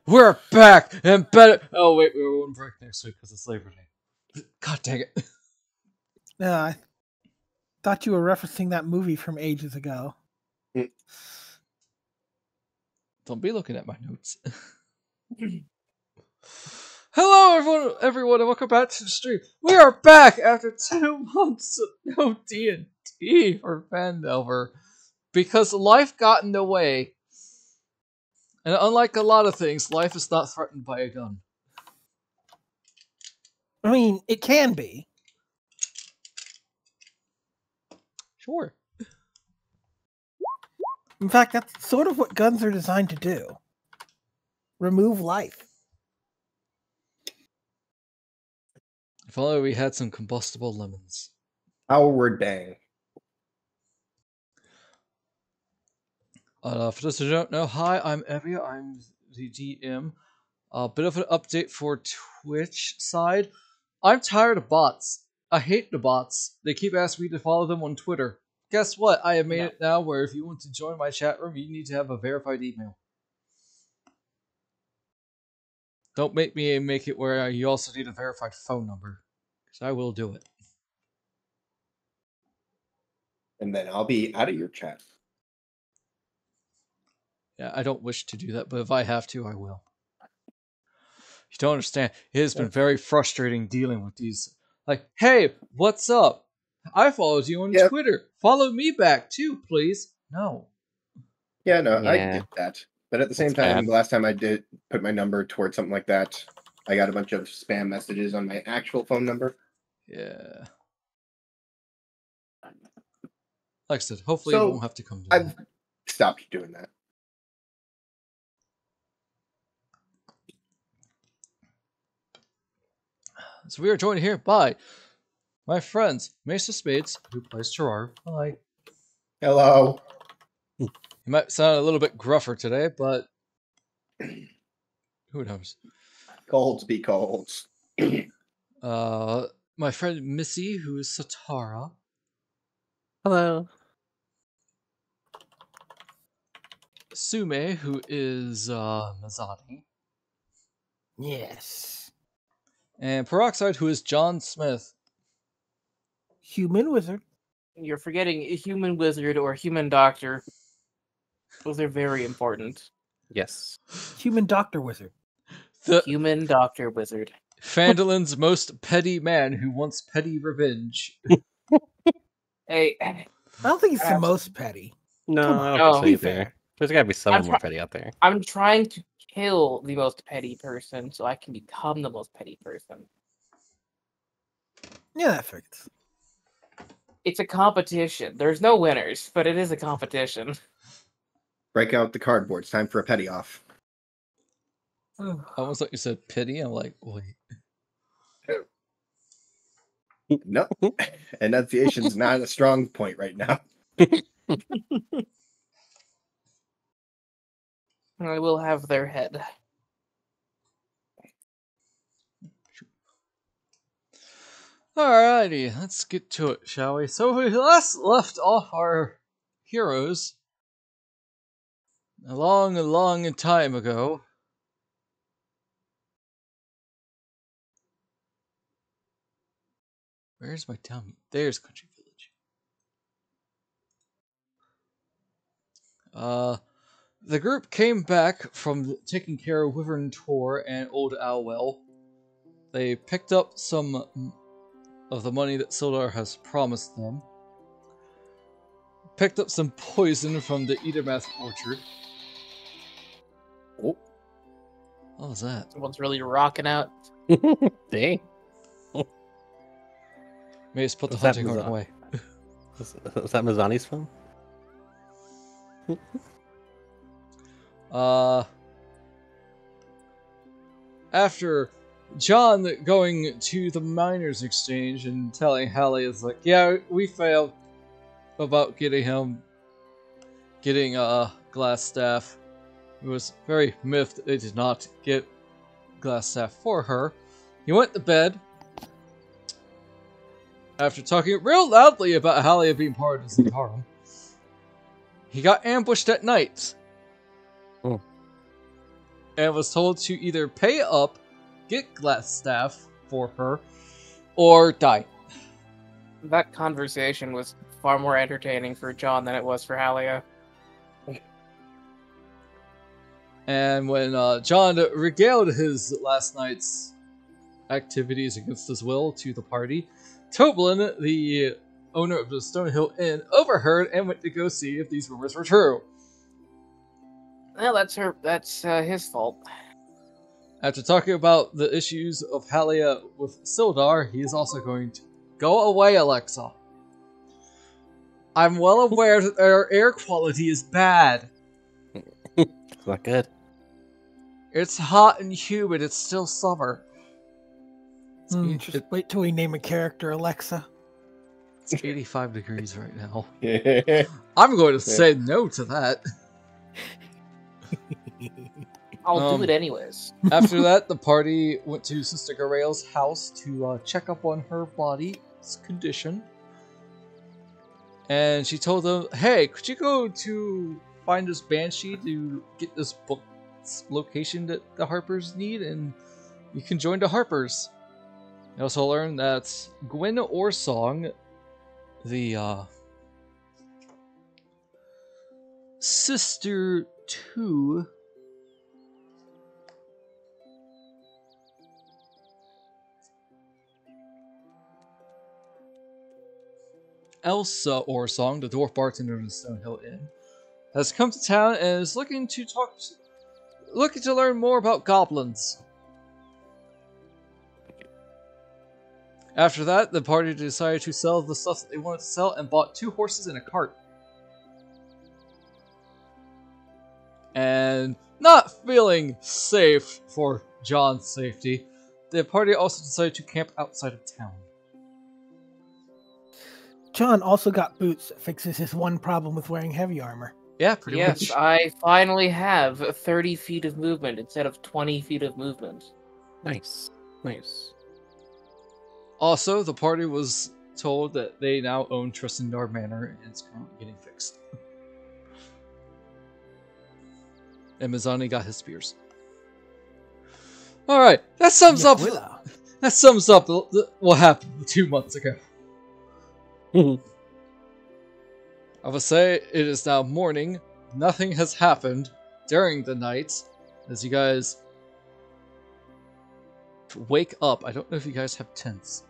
We're back and better. Oh wait, we're on break next week because it's Labor Day. God dang it! I thought you were referencing that movie from ages ago. Don't be looking at my notes. Hello, everyone, and welcome back to the stream. We are back after 2 months of no D&D for Phandelver because life got in the way. And unlike a lot of things, life is not threatened by a gun. I mean, it can be. Sure. In fact, that's sort of what guns are designed to do. Remove life. If only we had some combustible lemons. Our day. For those who don't know, hi, I'm Evia. I'm the DM. A bit of an update for Twitch side. I'm tired of bots. I hate the bots. They keep asking me to follow them on Twitter. Guess what? I have made it now where if you want to join my chat room, you need to have a verified email. Don't make me make it where you also need a verified phone number. Because I will do it. And then I'll be out of your chat. Yeah, I don't wish to do that, but if I have to, I will. You don't understand. It has been very frustrating dealing with these. Like, hey, what's up? I followed you on Twitter. Follow me back too, please. No. Yeah, no, I get that. But at the same time, the last time I did put my number towards something like that, I got a bunch of spam messages on my actual phone number. Yeah. Like I said, hopefully it won't have to come to I've stopped doing that. So we are joined here by my friends, maceofspades, who plays Cheraru. Hi. Hello. He might sound a little bit gruffer today, but who knows? Colds be colds. My friend Missy, who is Satara. Hello. Sume, who is Mizani. Yes. And Peroxide, who is John Smith. Human wizard. You're forgetting a human wizard or human doctor. Those are very important. Yes. Human doctor wizard. The human doctor wizard. Phandelin's most petty man who wants petty revenge. Hey. I don't think he's the most petty. No, I don't think so either. There's gotta be someone more petty out there. I'm trying to kill the most petty person so I can become the most petty person. Yeah, that fits. It's a competition. There's no winners, but it is a competition. Break out the cardboard. It's time for a petty off. Almost like you said pity. I'm like, wait. No. Enunciation's not a strong point right now. I will have their head. Alrighty, let's get to it, shall we? So we last left off our heroes a long time ago. Where's my town? There's Country Village. The group came back from taking care of Wyvern Tor and Old Owlwell. They picked up some of the money that Sildar has promised them. Picked up some poison from the Eatermath orchard. Oh. What was that? Someone's really rocking out. Dang. May just put the hunting horn away. Was that Mizani's phone? After John going to the miners' exchange and telling Hallie, is like, yeah, we failed about getting glass staff. He was very miffed that they did not get glass staff for her. He went to bed after talking real loudly about Hallie being part of the harem. He got ambushed at night and was told to either pay up, get glass staff for her, or die. That conversation was far more entertaining for John than it was for Halia. And when John regaled his last night's activities against his will to the party, Toblin, the owner of the Stonehill Inn, overheard and went to go see if these rumors were true. Well, that's his fault. After talking about the issues of Halia with Sildar, he is also going to go away, Alexa. I'm well aware that our air quality is bad. It's not good. It's hot and humid. It's still summer. Just wait till we name a character Alexa. It's 85 degrees right now. I'm going to say no to that. I'll do it anyways. After that, the party went to Sister Garael's house to check up on her body's condition. And she told them, hey, could you go to find this Banshee to get this book's location that the Harpers need, and you can join the Harpers. You also learned that Gwen Orsong, the sister to Elsa Orsong, the dwarf bartender of the Stonehill Inn, has come to town and is looking to learn more about goblins. After that, the party decided to sell the stuff that they wanted to sell and bought 2 horses and a cart. And not feeling safe for John's safety, the party also decided to camp outside of town. John also got boots that fixes his one problem with wearing heavy armor. Yeah, pretty much. Yes, I finally have 30 feet of movement instead of 20 feet of movement. Nice. Nice. Also, the party was told that they now own Tristandar Manor and it's currently getting fixed. And Mizani got his spears. Alright, that sums up what happened 2 months ago. I will say it is now morning. Nothing has happened during the night as you guys wake up. I don't know if you guys have tents.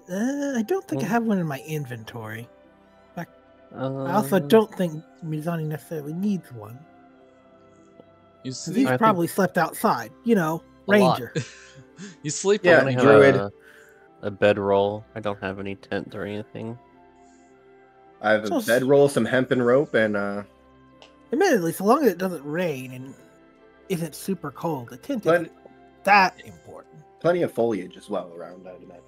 I don't think I have one in my inventory. I also don't think Mizani necessarily needs one. He's probably slept outside. You know, ranger. You sleep Yeah, on druid. A bedroll. I don't have any tent or anything. I have a bedroll, some hempen rope, and admittedly, so long as it doesn't rain and isn't super cold, the tent isn't that important. Plenty of foliage as well around, I'd imagine.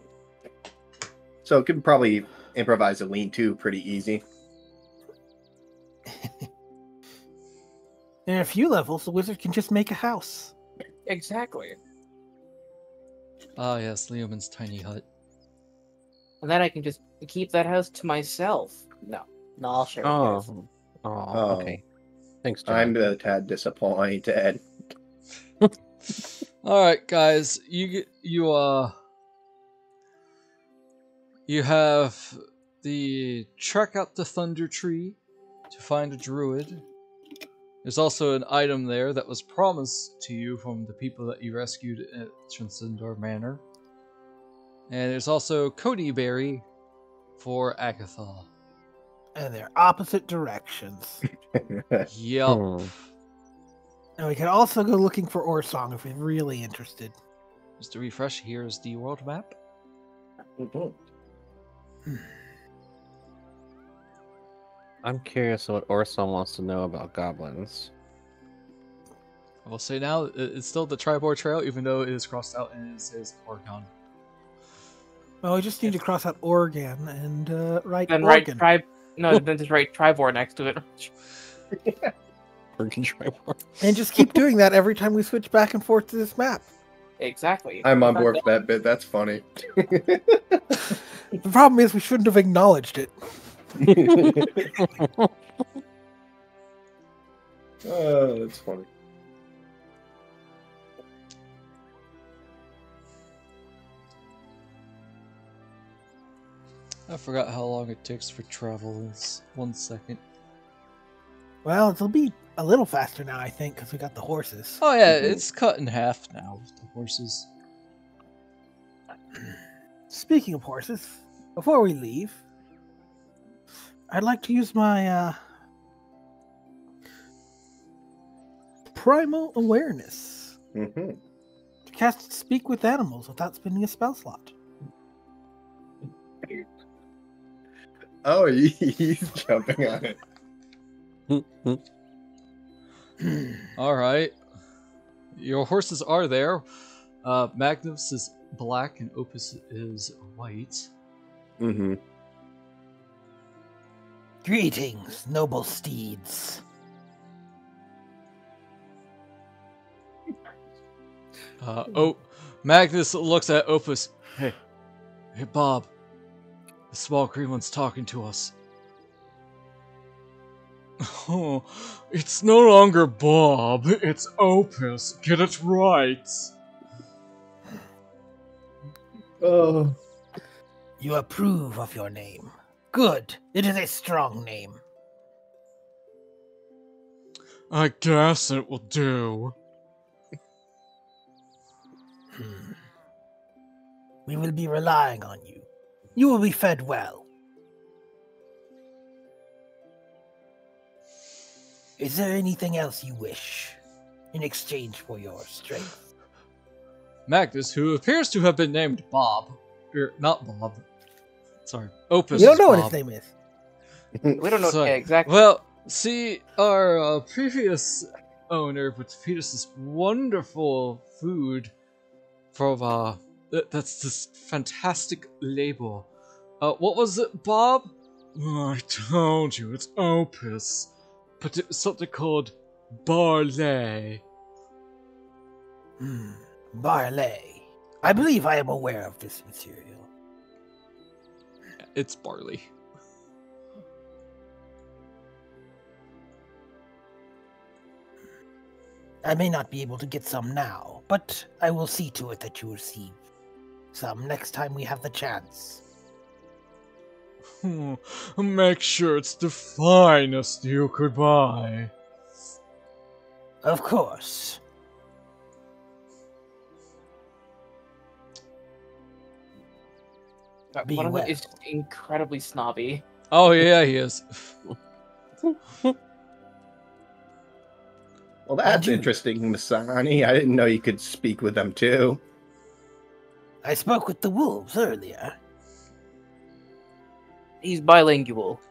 So it could probably improvise a lean-to pretty easy. In a few levels, the wizard can just make a house. Exactly. Ah, yes, Leoman's tiny hut. And then I can just keep that house to myself. No, I'll share it. Oh, okay. Thanks, John. I'm a tad disappointed. Alright, guys, you have the trek out the Thunder Tree to find a druid. There's also an item there that was promised to you from the people that you rescued at Transcendor Manor. And there's also Cody Berry for Agatha. And they're opposite directions. Yup. And we can also go looking for Orsong if we're really interested. Just to refresh, here's the world map. I'm curious what Orson wants to know about goblins. I will say now, it's still the Tribor Trail, even though it is crossed out and it says Oregon. Well, we just need to cross out Oregon and write Then Oregon. then just write Tribor next to it. Oregon Tribor. And just keep doing that every time we switch back and forth to this map. Exactly. I'm on board with that bit. That's funny. The problem is we shouldn't have acknowledged it. Oh, that's funny. I forgot how long it takes for travel. It's 1 second. Well, it'll be a little faster now, I think, because we got the horses. Oh yeah, it's cut in half now with the horses. Speaking of horses, before we leave, I'd like to use my primal awareness to cast Speak with Animals without spending a spell slot. Oh, he's jumping on it. All right, your horses are there. Magnus is black and Opus is white. Greetings, noble steeds. Magnus looks at Opus. Hey, Bob. The small green one's talking to us. Oh, it's no longer Bob, it's Opus. Get it right. Oh. You approve of your name. Good. It is a strong name. I guess it will do. We will be relying on you. You will be fed well. Is there anything else you wish in exchange for your strength? Magnus, who appears to have been named Bob, or not Bob. Sorry, Opus. We don't know Bob. what his name is. We don't know exactly. Well, see, our previous owner would feed us this wonderful food from that's this fantastic label. What was it, Bob? Oh, I told you, it's Opus. But it was something called barley. Barley. I believe I am aware of this material. It's barley. I may not be able to get some now, but I will see to it that you receive some next time we have the chance. Make sure it's the finest you could buy. Of course. Be One of them well. is just incredibly snobby. Oh yeah, he is. Well, that's interesting, Mizani. I didn't know you could speak with them too. I spoke with the wolves earlier. He's bilingual.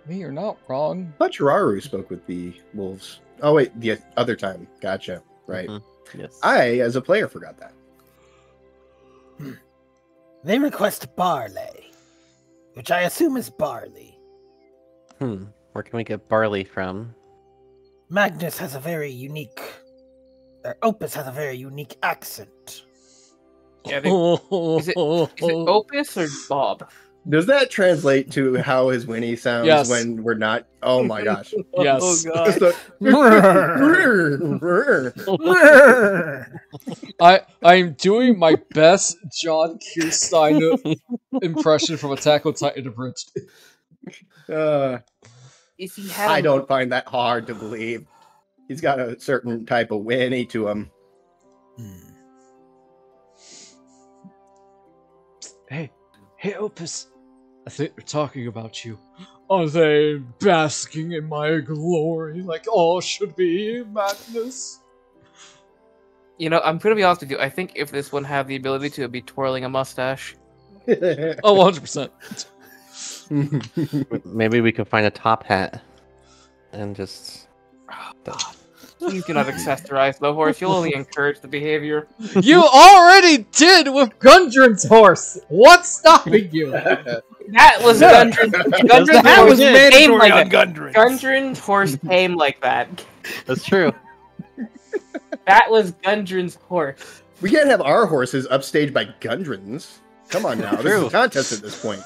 Me, you're not wrong. I thought Cheraru spoke with the wolves. Oh wait, the other time. Gotcha. Right. Yes. I, as a player, forgot that. They request barley, which I assume is barley. Where can we get barley from? Magnus has a very unique... Opus has a very unique accent. Yeah, is it Opus or Bob? Does that translate to how his whinny sounds Yes. when we're not? Oh my gosh. Yes. Oh god. I'm doing my best John Kirstein impression from Attack on Titan abridged. If he had I don't find that hard to believe. He's got a certain type of whinny to him. Hey, Opus. I think they're talking about you. Are they basking in my glory like all should be, Magnus? You know, I'm gonna be honest with you. I think if this one had the ability to be twirling a mustache. Oh, 100%. Maybe we can find a top hat and just... Oh, God. Please do not accessorize the horse. You'll only encourage the behavior. You already did with Gundren's horse. What's stopping you? That was Gundren's. That was mandatory on Gundren. Gundren's horse came like that. That's true. That was Gundren's horse. We can't have our horses upstaged by Gundrens. Come on now, this is a contest at this point.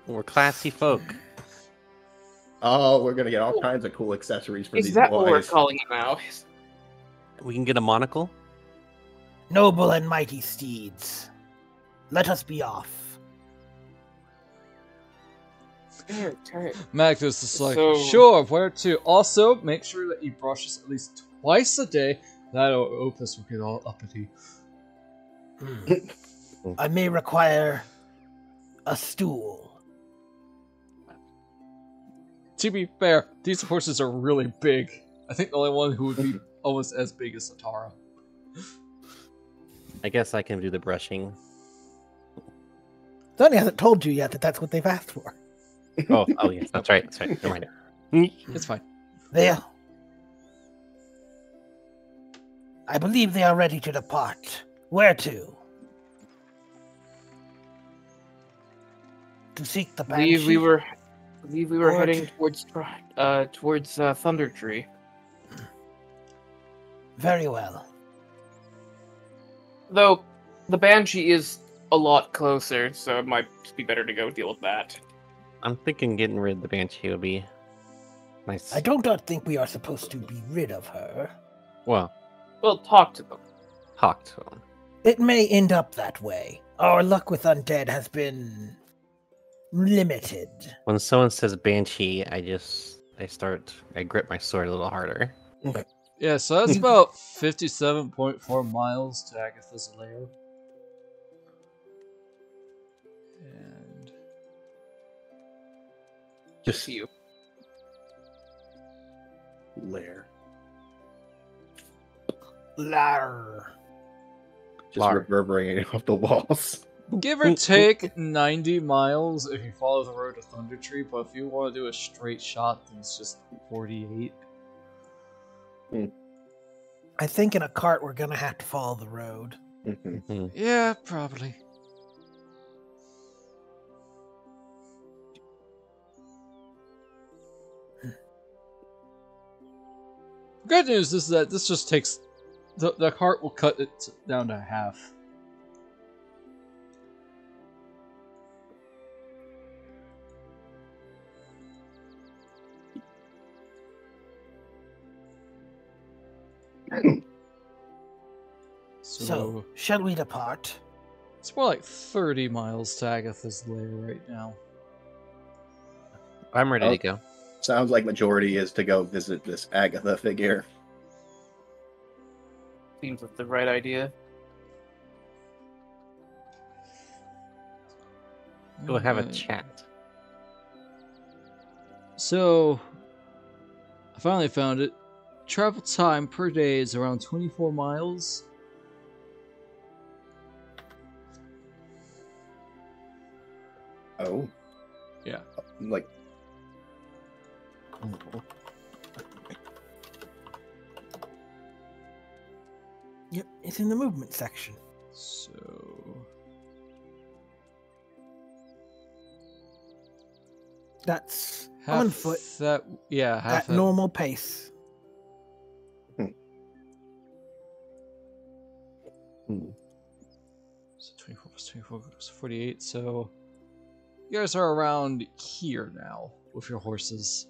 We're classy folk. Oh, we're gonna get all kinds of cool accessories for these boys. Is that what we're calling him now? We can get a monocle? Noble and mighty steeds, let us be off. Magnus is like, sure, where to? Also, make sure that you brush this at least twice a day. That Opus will get all uppity. I may require a stool. To be fair, these horses are really big. I think the only one who would be almost as big as Satara. I guess I can do the brushing. Sonny hasn't told you yet that that's what they've asked for. Oh, yes, that's right. That's right. Never mind. It's fine. There. I believe they are ready to depart. Where to? To seek the banshee? We were heading towards Thunder Tree. Very well. Though the banshee is a lot closer, so it might be better to go deal with that. I'm thinking getting rid of the banshee would be nice. I do not think we are supposed to be rid of her. Well, talk to them. Talk to them. It may end up that way. Our luck with undead has been limited. When someone says banshee, I grip my sword a little harder. Yeah, so that's about 57.4 miles to Agatha's lair. And just you. Lair. Lar. Just reverberating off the walls. Give or take 90 miles if you follow the road to Thunder Tree, but if you want to do a straight shot, then it's just 48. I think in a cart we're gonna have to follow the road. Yeah, probably. Good news is that this just takes... The cart will cut it down to half. So, shall we depart? It's more like 30 miles to Agatha's lair right now. I'm ready to go. Sounds like majority is to go visit this Agatha figure. Seems like the right idea. Go have a chat. So, I finally found it. Travel time per day is around 24 miles. Oh. Yeah. Like... Yep, it's in the movement section. So... That's half on foot. Half at normal pace. So 24 plus 24 goes 48, so... You guys are around here now with your horses.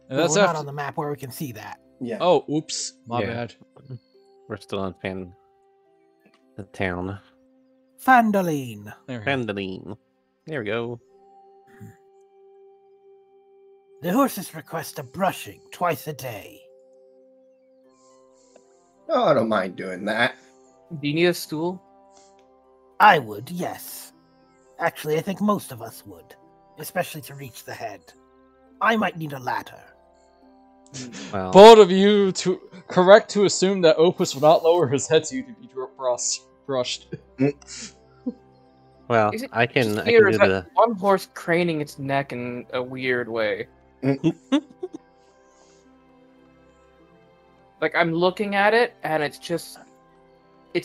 And That's not on the map where we can see that. Yeah. Oh, oops. My bad. We're still on the town. Phandelver. Phandelver. There we go. The horses request a brushing twice a day. Oh, I don't mind doing that. Do you need a stool? I would, yes. Actually, I think most of us would, especially to reach the head. I might need a ladder. Well, bold of you to assume that Opus will not lower his head to you to be brushed. Well, I can do the one horse craning its neck in a weird way. Like I'm looking at it, and it's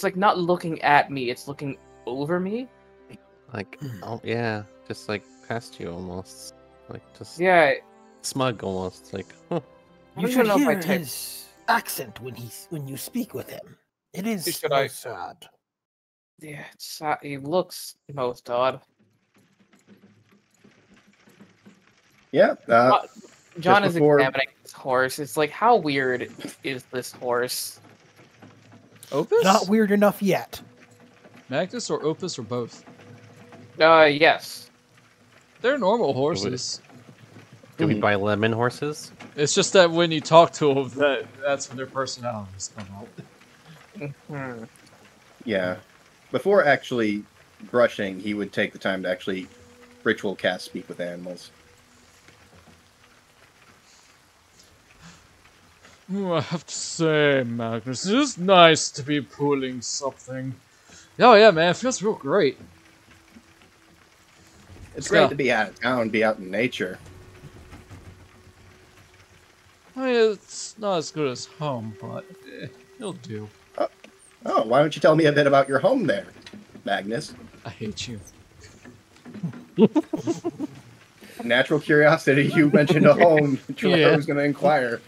like not looking at me; it's looking over me. Like, oh yeah, just like past you almost, like just smug almost, like. Huh. You should hear his accent when you speak with him. It is sad. Yeah, he looks most odd. Yeah. John is examining this horse. It's like, how weird is this horse? Opus? Not weird enough yet. Magnus or Opus or both? Yes. They're normal horses. Do we buy lemon horses? It's just that when you talk to them, that's when their personalities come out. Yeah. Before actually brushing, he would take the time to actually ritual cast Speak with Animals. I have to say, Magnus, it is nice to be pulling something. Oh yeah, man, it feels real great. It's great to be out of town, be out in nature. I mean, it's not as good as home, but it'll do. Oh, why don't you tell me a bit about your home there, Magnus? I hate you. Natural curiosity, you mentioned a home. Cheraru was going to inquire.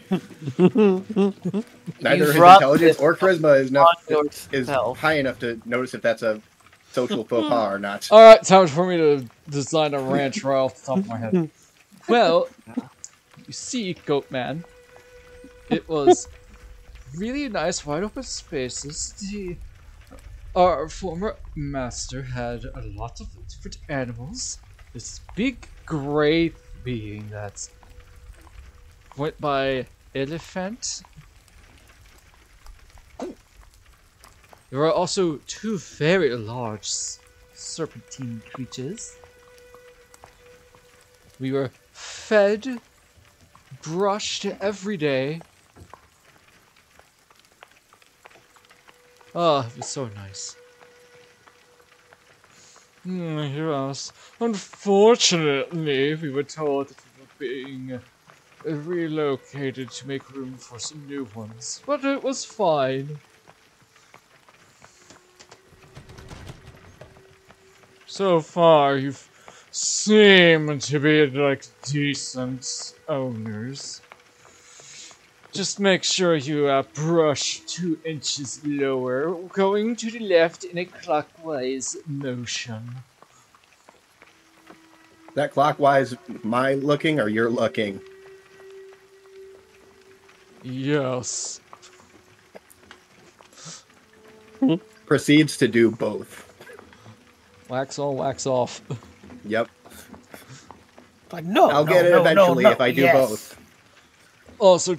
Neither his intelligence or charisma is high enough to notice if that's a social faux pas or not. Alright, time for me to design a ranch right off the top of my head. Well, you see, Goatman, it was really nice, wide open spaces. Our former master had a lot of different animals. This big gray being that went by elephant. There were also two very large serpentine creatures. We were fed, brushed every day. Ah, it was so nice. Yes. Unfortunately, we were told that we were being relocated to make room for some new ones, but it was fine. So far, you've seemed to be like decent owners. Just make sure you brush 2 inches lower, going to the left in a clockwise motion. That clockwise, my looking or your looking? Yes. Proceeds to do both. Wax on, wax off. Yep. Like, no, I'll get it eventually if I do both. Also,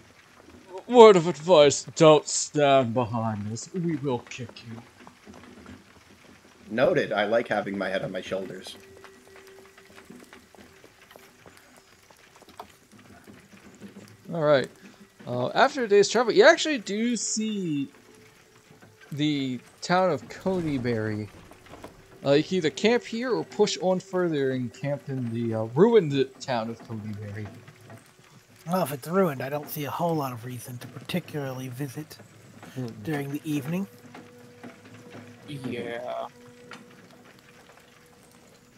word of advice, don't stand behind us. We will kick you. Noted. I like having my head on my shoulders. Alright. After a day's travel, you actually do see the town of Coneyberry. You can either camp here or push on further and camp in the ruined town of Coneyberry. Well, if it's ruined, I don't see a whole lot of reason to particularly visit during the evening. Yeah.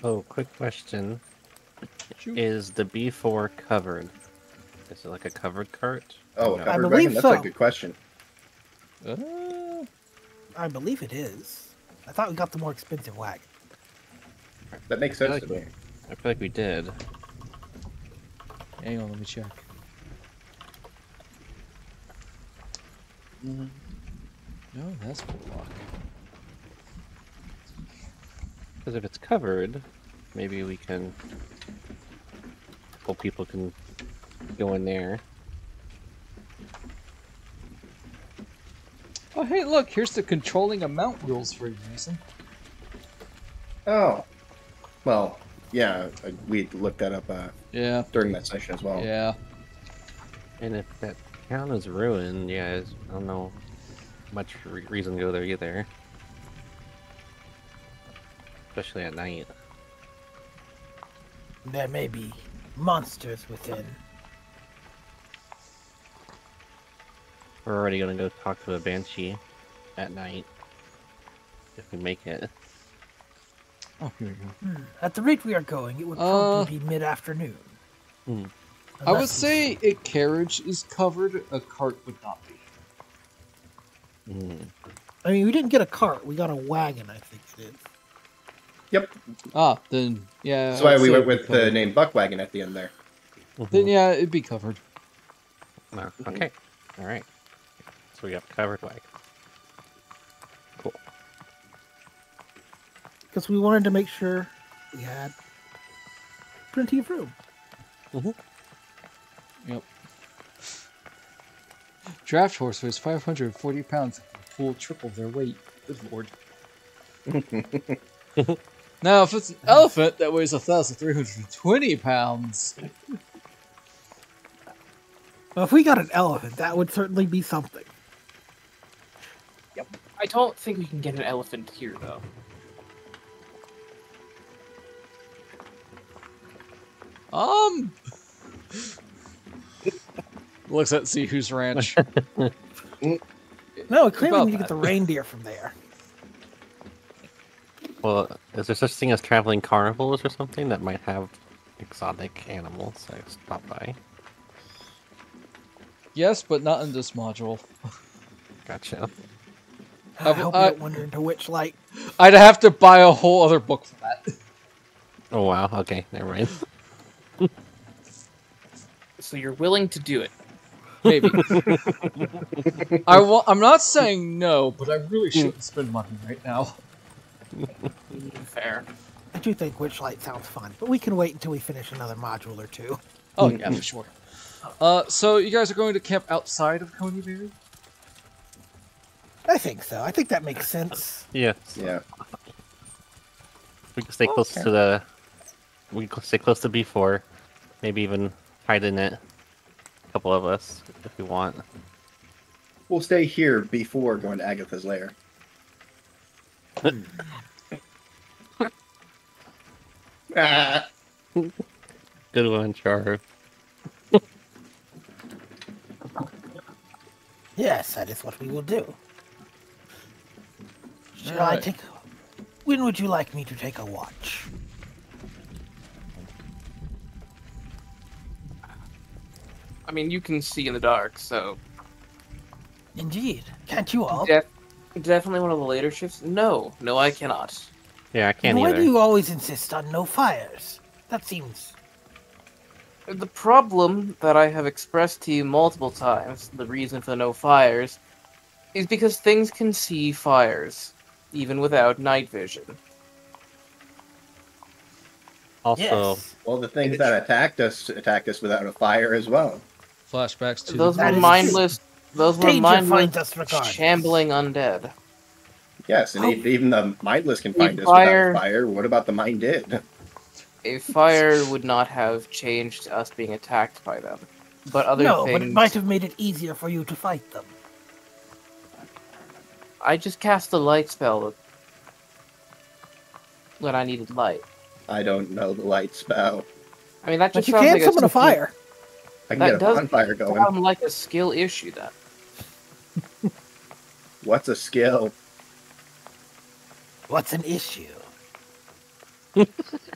Oh, quick question. Shoot. Is the B4 covered? Is it like a covered cart? Oh, No. covered I believe wagon? so. That's a good question. I believe it is. I thought we got the more expensive wagon. That makes sense to me. I feel like we did. Hang on, let me check. No, that's block. Because if it's covered, maybe we can... Well, people can go in there. Oh, hey, look, here's the controlling amount rules for you, Mason. Oh. Well, yeah, we looked that up during that session as well. Yeah. And if that town is ruined, yeah, I don't know much reason to go there either. Especially at night. There may be monsters within. We're already gonna go talk to a banshee at night. If we make it. Oh, here we go. At the rate we are going, it would probably be mid-afternoon. I would say a carriage is covered, a cart would not be. I mean, we didn't get a cart, we got a wagon, I think it is. Yep. Ah, then, yeah. That's why we went with the name Buckwagon at the end there. then yeah, it'd be covered. No. Okay. All right. So we got covered wagon. Cool. Because we wanted to make sure we had plenty of room. Yep. Draft horse weighs 540 pounds. Full triple their weight. Good lord. Now, if it's an elephant that weighs 1,320 pounds. Well, if we got an elephant, that would certainly be something. Yep. I don't think we can get an elephant here, though. Looks at see whose ranch. No, clearly we need to get the reindeer from there. Well, is there such thing as traveling carnivals or something that might have exotic animals that stop by? Yes, but not in this module. Gotcha. I hope you don't wander into Witchlight. I'd have to buy a whole other book for that. Oh wow, okay, never mind. So you're willing to do it? Maybe. I'm not saying no, but I really shouldn't spend money right now. Fair. I do think Witchlight sounds fun, but we can wait until we finish another module or two. Oh yeah, for sure. So you guys are going to camp outside of Coneyberry? I think so. I think that makes sense. Yes. Yeah. We can stay close to the. We can stay close to B4. Maybe even hide in it. A couple of us, if we want. We'll stay here before going to Agatha's lair. Good one, Cheraru. Yes, that is what we will do. Shall I take... When would you like me to take a watch? I mean, you can see in the dark, so... Indeed. Can't you all? Definitely one of the later shifts? No, I cannot. Yeah, I can't Why either. do you always insist on no fires? That seems... The problem that I have expressed to you multiple times, the reason for no fires, is because things can see fires, even without night vision. Also, yes. Well, the things that attacked us without a fire as well. Flashbacks to those were mindless. Those were mindless, shambling undead. Yes, and even the mindless can find us without a fire. What about the minded? A fire would not have changed us being attacked by them. But other things... but it might have made it easier for you to fight them. I just cast a light spell when I needed light. I don't know the light spell. I mean, that just you sounds can't like summon a fire. I can get a bonfire going. Sound like a skill issue, then. What's a skill? What's an issue?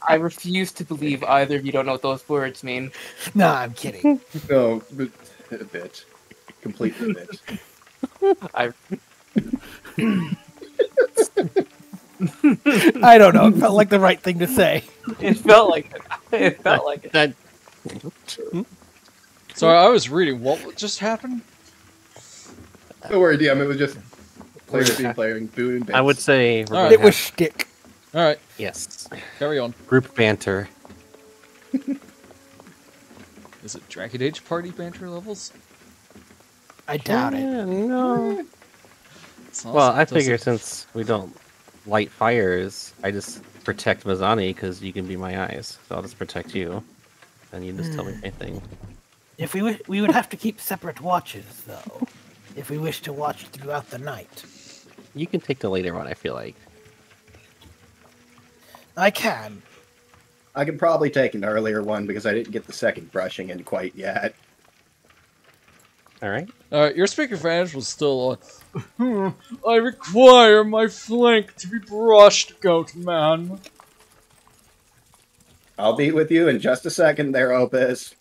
I refuse to believe either of you don't know what those words mean. No, I'm kidding. No, a bit. Completely a bit. I don't know. It felt like the right thing to say. It felt like it. It felt like it. Sorry, I was reading. What just happened? Don't worry, DM. It was just playing Boone and Base. I would say it was shtick. All right. Yes. Carry on. Group banter. Is it Dragon Age party banter levels? I doubt it. No. Awesome. Well, I figure since we don't light fires, I just protect Mizani because you can be my eyes. So I'll just protect you, and you just tell me anything. If we would have to keep separate watches, though, if we wish to watch throughout the night. You can take the later one, I feel like. I can. I can probably take an earlier one because I didn't get the second brushing in quite yet. All right. Your speaker advantage was still on. I require my flank to be brushed, goat man. I'll be with you in just a second there, Opus.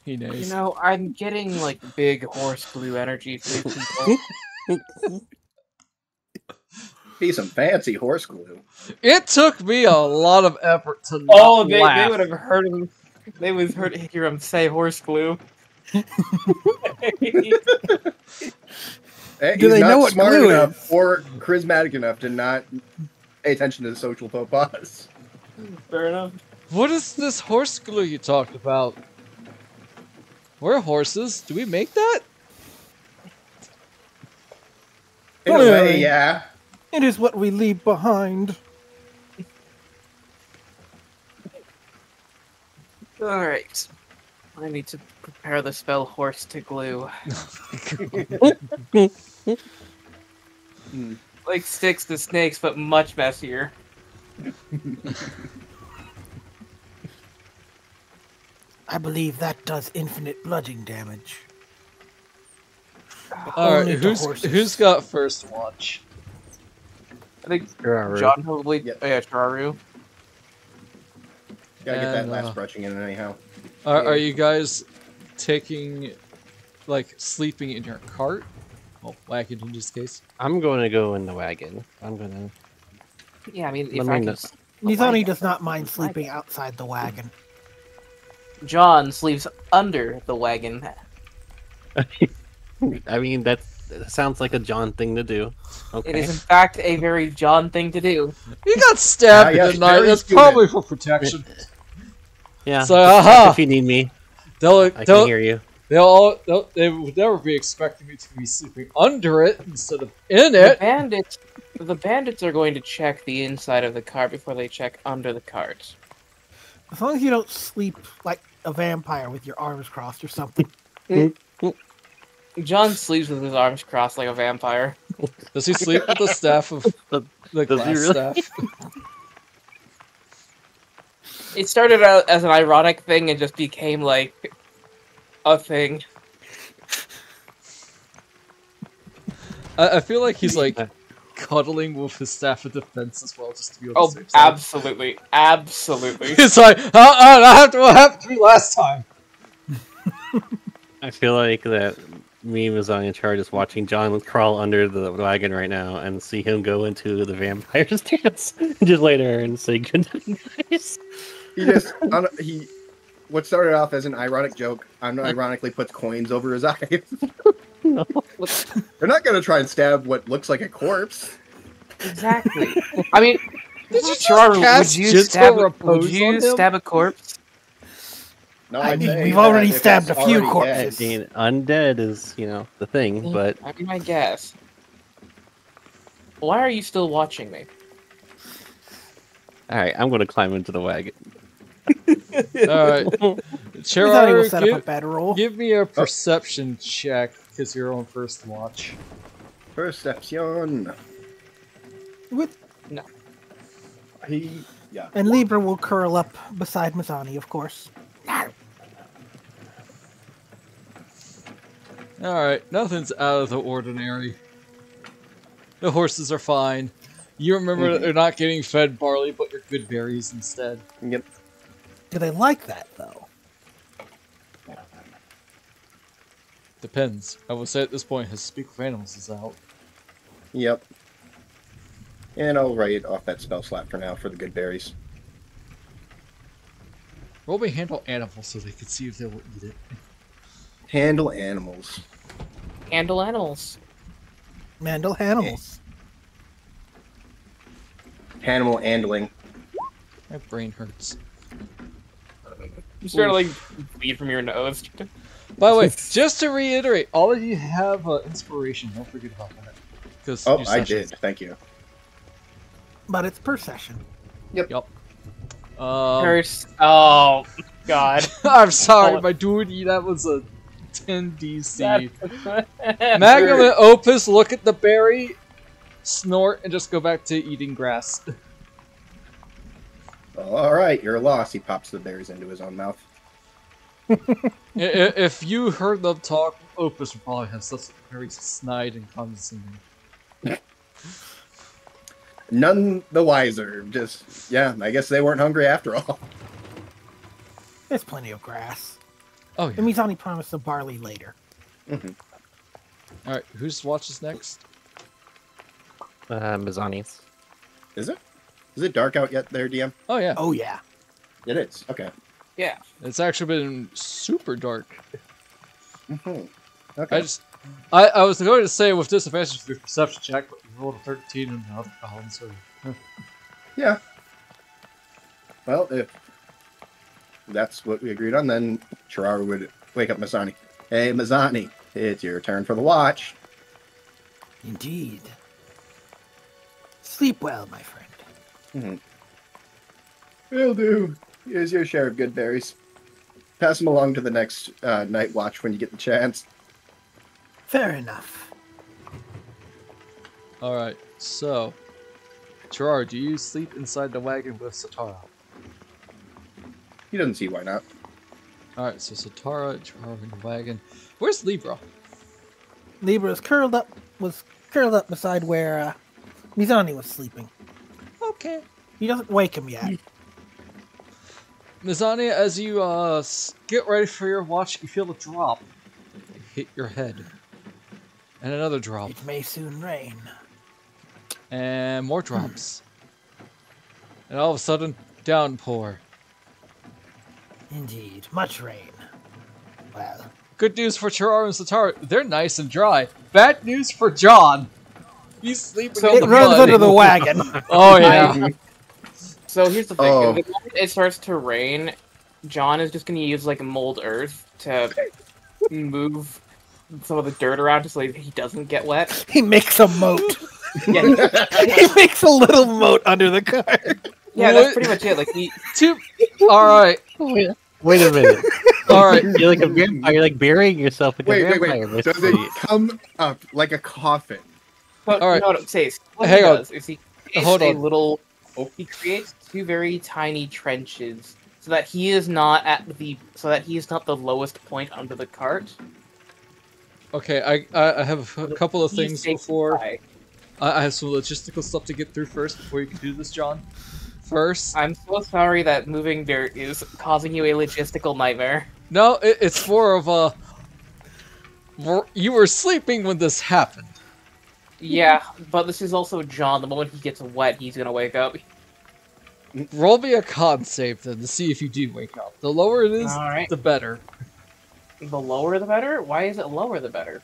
He knows. You know, I'm getting, like, big horse glue energy from these people. be some fancy horse glue. It took me a lot of effort to not laugh. They would have heard him. They would have hear him say horse glue. Hey, Do they know what smart glue enough is? or charismatic enough to not pay attention to the social faux pas. Fair enough. What is this horse glue you talked about? We're horses. Do we make that? In a way, yeah. It is what we leave behind. Alright. I need to prepare the spell horse to glue. Like sticks to snakes, but much messier. I believe that does infinite bludgeoning damage. Alright, who's got first watch? I think Cheraru. John probably. Yep. Oh yeah, Cheraru. Gotta get that And, last brushing in anyhow. Are you guys taking, like, sleeping in your cart? Well, wagon in this case. I'm going to go in the wagon. I'm gonna. Yeah, I mean, if Let I me can. Mizani does not mind sleeping outside the wagon. John sleeps under the wagon. I mean, that sounds like a John thing to do. Okay. It is in fact a very John thing to do. You got stabbed yes, in the night. very That's human. probably for protection. Yeah. So, aha! If you need me, I I can hear you. They would never be expecting me to be sleeping under it instead of in The it. bandits are going to check the inside of the cart before they check under the cart. As long as you don't sleep like a vampire with your arms crossed or something. John sleeps with his arms crossed like a vampire. Does he sleep with the staff of the Does he glass really? staff? It started out as an ironic thing and just became like a thing. I feel like he's like cuddling with his staff of defense as well, just to be on the Oh, safe side. absolutely, absolutely. It's like, that happened what happened to me last time. I feel like that me and Mizani in charge is watching John crawl under the wagon right now and see him go into the vampire's dance just later and say good night, guys. What started off as an ironic joke, unironically puts coins over his eyes. No. They're not gonna try and stab what looks like a corpse. Exactly. I mean, Did you Cheraru, cast gentle repose on him? stab a corpse? No, I I'd mean, say we've that already if stabbed it's a few already corpses. I mean, undead is, the thing, but I mean, I guess. Why are you still watching me? alright, I'm gonna climb into the wagon. Alright. Mizani will Cheraru, set up a bad roll. give me a perception check, because you're on first watch. Perception. With, Yeah. and Libra will curl up beside Mizani, of course. Alright, nothing's out of the ordinary. The horses are fine. You remember that they're not getting fed barley, but you're good berries instead. Yep. Do they like that, though? Depends. I will say at this point, his Speak with Animals is out. Yep. And I'll write off that spell slot for now for the good berries. Roll me handle animals so they can see if they will eat it. Handle animals. Handle animals. Mandel animals. Animal handling. My brain hurts. You start to, like, bleed from your nose. By the way, just to reiterate, all of you have inspiration. Don't forget about that. Because Oh, I did. Thank you. But it's per session. Yep. Curse. Oh, God. I'm sorry, my dude. That was a 10 DC. That Magnum hurt. and Opus look at the berry, snort, and just go back to eating grass. All right, you're lost. He pops the berries into his own mouth. If you heard them talk, Opus would probably have such very snide and condescending. None the wiser. Just, yeah, I guess they weren't hungry after all. There's plenty of grass. Oh, yeah. And Mizani promised the barley later. Mm-hmm. Alright, whose watch is next? Mizani's. Is it? Is it dark out yet there, DM? Oh, yeah. Oh, yeah. It is. Okay. Yeah. It's actually been super dark. Mm-hmm. Okay. I was going to say with disadvantage for your perception check, but you rolled a 13 and alcohol, so... Yeah. Well, if that's what we agreed on, then Cheraru would wake up Mizani. Hey, Mizani, it's your turn for the watch. Indeed. Sleep well, my friend. Mm-hmm. Will do. Here's your share of good berries. Pass them along to the next night watch when you get the chance. Fair enough. Alright, so... Cheraru, do you sleep inside the wagon with Satara? He doesn't see why not. Alright, so Satara, Cheraru in the wagon. Where's Libra? Libra was curled up beside where Mizani was sleeping. Okay. He doesn't wake him yet. Mizani, as you get ready for your watch, you feel a drop hit your head. And another drop. It may soon rain. And more drops. And all of a sudden, downpour. Indeed, much rain. Well, good news for Cheraru and Satara, they're nice and dry. Bad news for John. He's sleeping in it the runs mud. under the wagon. Oh, yeah. So here's the thing. The moment it starts to rain, John is just going to use, like, mold earth to move some of the dirt around so he doesn't get wet. He makes a moat. Yeah. He makes a little moat under the car. Yeah, that's pretty much it. Like Alright. Wait a minute. Alright. You're like a vampire. You're like burying yourself like a vampire. Wait. Does it come up like a coffin? But, all right. No, Sace. What Hang he on. does is he creates he creates two very tiny trenches so that he is not the lowest point under the cart. Okay, I have a couple of things before. I have some logistical stuff to get through first before you can do this, John. First, I'm so sorry that moving dirt is causing you a logistical nightmare. No, it's more of you were sleeping when this happened. Yeah, but this is also John. The moment he gets wet, he's gonna wake up. Roll me a con save then to see if you do wake up. The lower it is, the better. The lower the better? Why is it lower the better?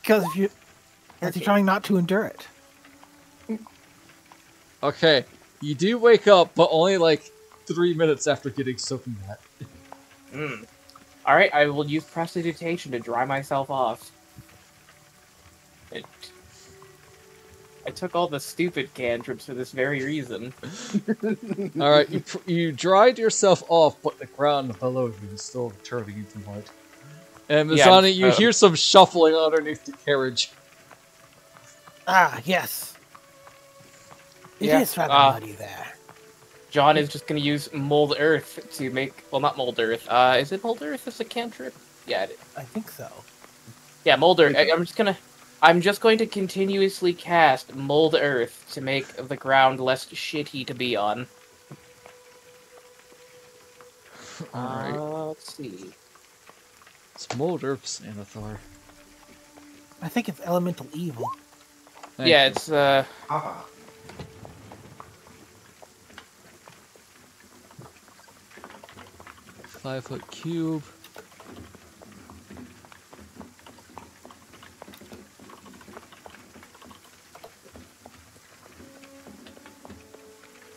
Because you're trying not to endure it. Okay, you do wake up, but only like 3 minutes after getting soaking wet. Alright, I will use prestidigitation to dry myself off. I took all the stupid cantrips for this very reason. Alright, you dried yourself off, but the ground below you is still turning into mud. And Mizani, you hear some shuffling underneath the carriage. Ah, yes. It is rather muddy there. John is just going to use mold earth to make... Well, not mold earth. Is it mold earth as a cantrip? Yeah, it is. I think so. Yeah, mold earth. I'm just going to continuously cast mold earth to make the ground less shitty to be on. Alright. Let's see. It's mold earth, Xanathar. I think it's elemental evil. Thank you. It's 5-foot cube.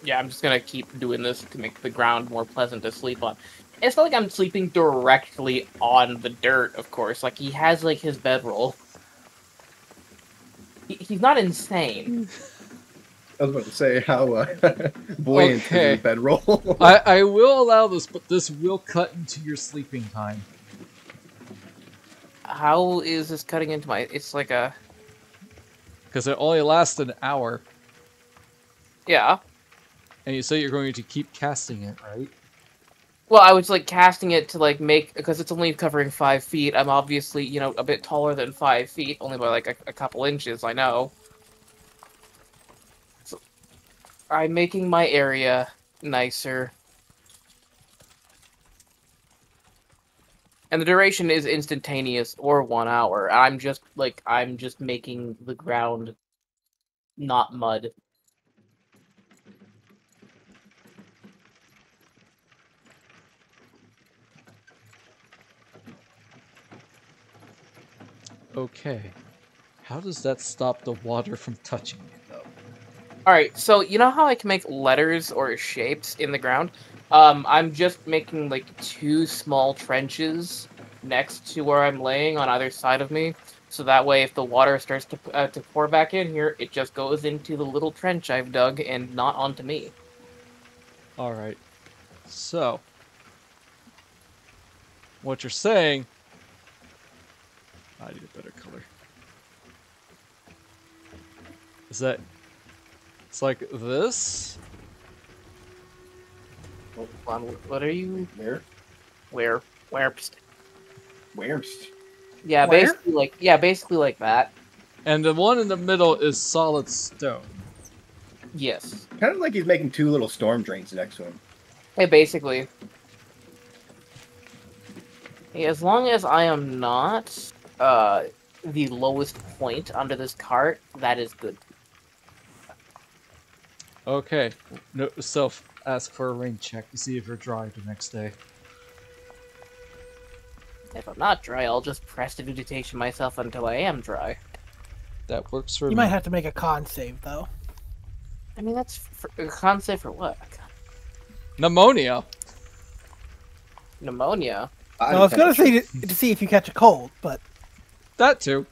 Yeah, I'm just gonna keep doing this to make the ground more pleasant to sleep on. It's not like I'm sleeping directly on the dirt, of course. Like, he has, like, his bedroll. He's not insane. I was about to say how buoyant is his bedroll. I will allow this, but this will cut into your sleeping time. How is this cutting into my... It's like a... Because it only lasts an hour. Yeah. And you say you're going to keep casting it, right? Well, I was, like, casting it to, like, make... Because it's only covering 5 feet. I'm obviously, you know, a bit taller than 5 feet. Only by, like, a couple inches, I know. So, I'm making my area nicer. And the duration is instantaneous or 1 hour. I'm just making the ground not mud. Okay. How does that stop the water from touching you, though? Alright, so you know how I can make letters or shapes in the ground? I'm just making like 2 small trenches next to where I'm laying on either side of me. So that way if the water starts to pour back in here, it just goes into the little trench I've dug and not onto me. Alright. So, what you're saying... I need a better color. Is that... It's like this? Hold on, what are you... Where? Where? Where's? Yeah, Where? basically like that. And the one in the middle is solid stone. Yes. Kind of like he's making 2 little storm drains next to him. Yeah, basically. Yeah, as long as I am not the lowest point under this cart, that is good. Okay. No, ask for a rain check to see if you're dry the next day. If I'm not dry, I'll just prestidigitation myself until I am dry. That works for me. You might have to make a con save, though. I mean, that's a con save for what? Pneumonia. Pneumonia? I was going to say to see if you catch a cold, but... That too.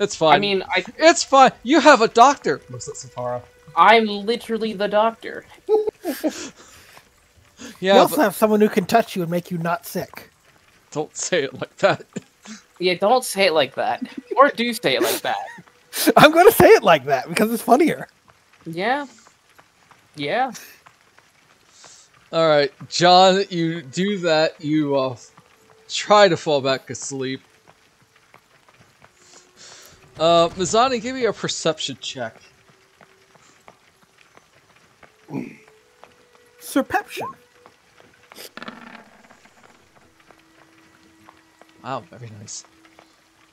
It's fine. I mean, It's fine. You have a doctor. Looks at Satara. I'm literally the doctor. Yeah, You also have someone who can touch you and make you not sick. Don't say it like that. Yeah, don't say it like that. Or do say it like that. I'm going to say it like that because it's funnier. Yeah. Yeah. Alright, John, you do that. You try to fall back asleep. Mizani, give me a perception check. Surpeption. Wow, very nice.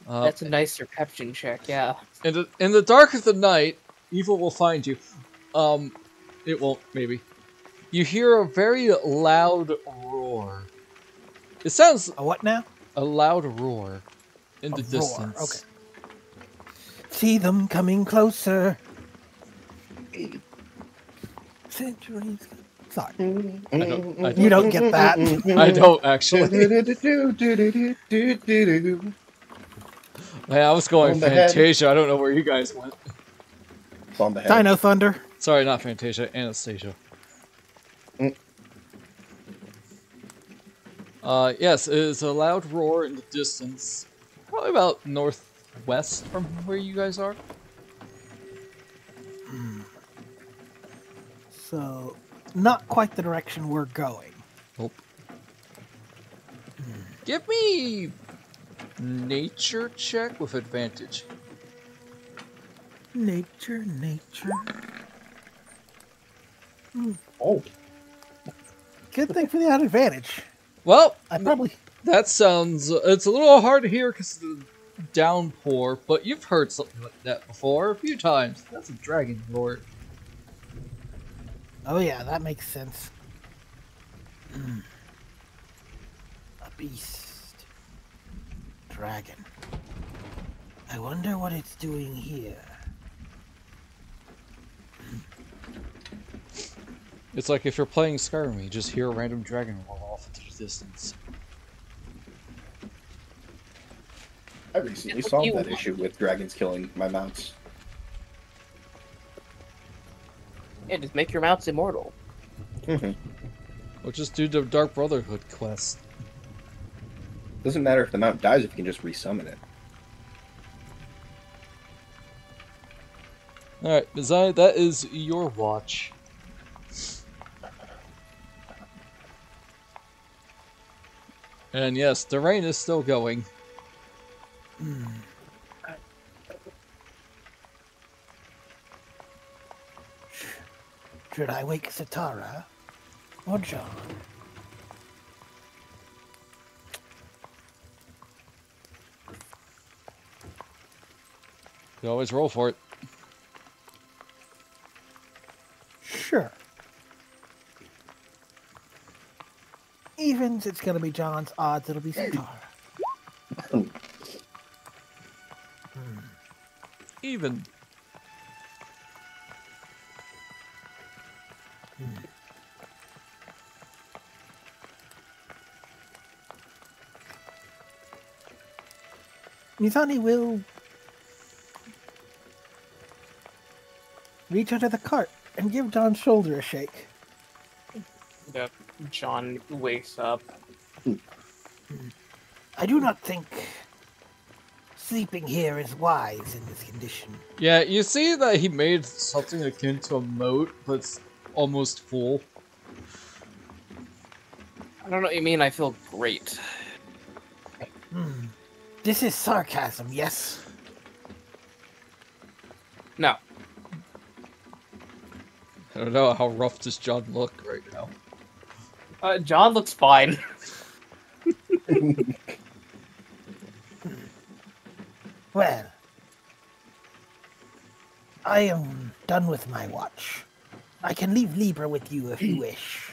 That's a nice perception check, yeah. In the dark of the night, evil will find you. It won't, maybe. You hear a very loud roar. It sounds... A what now? A loud roar in the Roar, distance. okay. See them coming closer. Centuries. Sorry. You don't get that. I don't, actually. Man, I was going Fantasia. I don't know where you guys went. Dino Thunder. Sorry, not Fantasia. Anastasia. Yes, it is a loud roar in the distance. Probably about northwest from where you guys are. So, not quite the direction we're going. Nope. Give me nature check with advantage. Nature. Oh. Good thing for the advantage. Well, That sounds... it's a little hard to hear because of the downpour, but you've heard something like that before a few times. That's a dragon roar. Oh yeah, that makes sense. A beast. Dragon. I wonder what it's doing here. It's like if you're playing Skyrim, you just hear a random dragon roll off into the distance. I recently solved that issue with dragons killing my mounts. Yeah, just make your mounts immortal. Mm-hmm. Or just do the Dark Brotherhood quest. Doesn't matter if the mount dies if you can just resummon it. Alright, Mizani, that is your watch. And yes, the rain is still going. Should I wake Satara or John? You always roll for it. sure. Evens, it's going to be John's. Odds, it'll be Satara. Even. Mizani will reach under the cart and give John's shoulder a shake. Yep. John wakes up. I do not think sleeping here is wise in this condition. Yeah, you see that he made something akin to a moat, but it's almost full. I don't know what you mean, I feel great. This is sarcasm, yes? No. I don't know, how rough does John look right now? John looks fine. Well, I am done with my watch. I can leave Libra with you if you wish.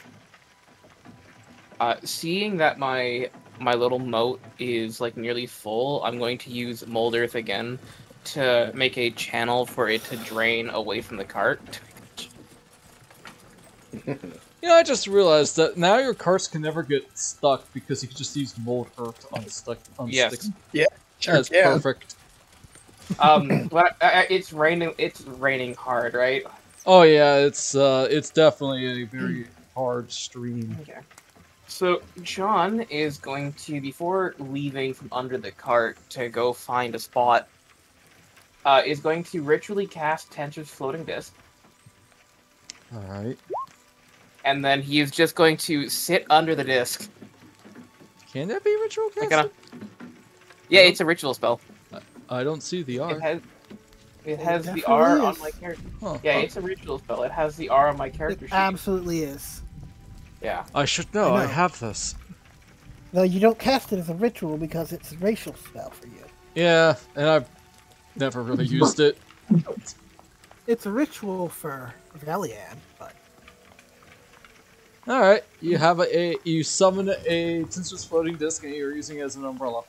Seeing that my little moat is like nearly full, I'm going to use mold earth again to make a channel for it to drain away from the cart. You know, I just realized that now your carts can never get stuck because you can just use mold earth on stick. Yes. Yeah. Sure, That's perfect. But it's raining. It's raining hard, right? Oh yeah, it's definitely a very hard stream. Okay. So John is going to, before leaving from under the cart to go find a spot, is going to ritually cast Tensor's floating disc. All right. And then he is just going to sit under the disc. Can that be ritual casting? Yeah, it's a ritual spell. I don't see the R. It has the definitely R is. on my character. Huh. Yeah, it's a ritual spell. It has the R on my character It sheet. absolutely is. Yeah. I should know. I I know. have this. Though you don't cast it as a ritual because it's a racial spell for you. Yeah, and I've never really used it. It's a ritual for Velian, but All right, you have you summon a Tensor's floating disc and you're using it as an umbrella.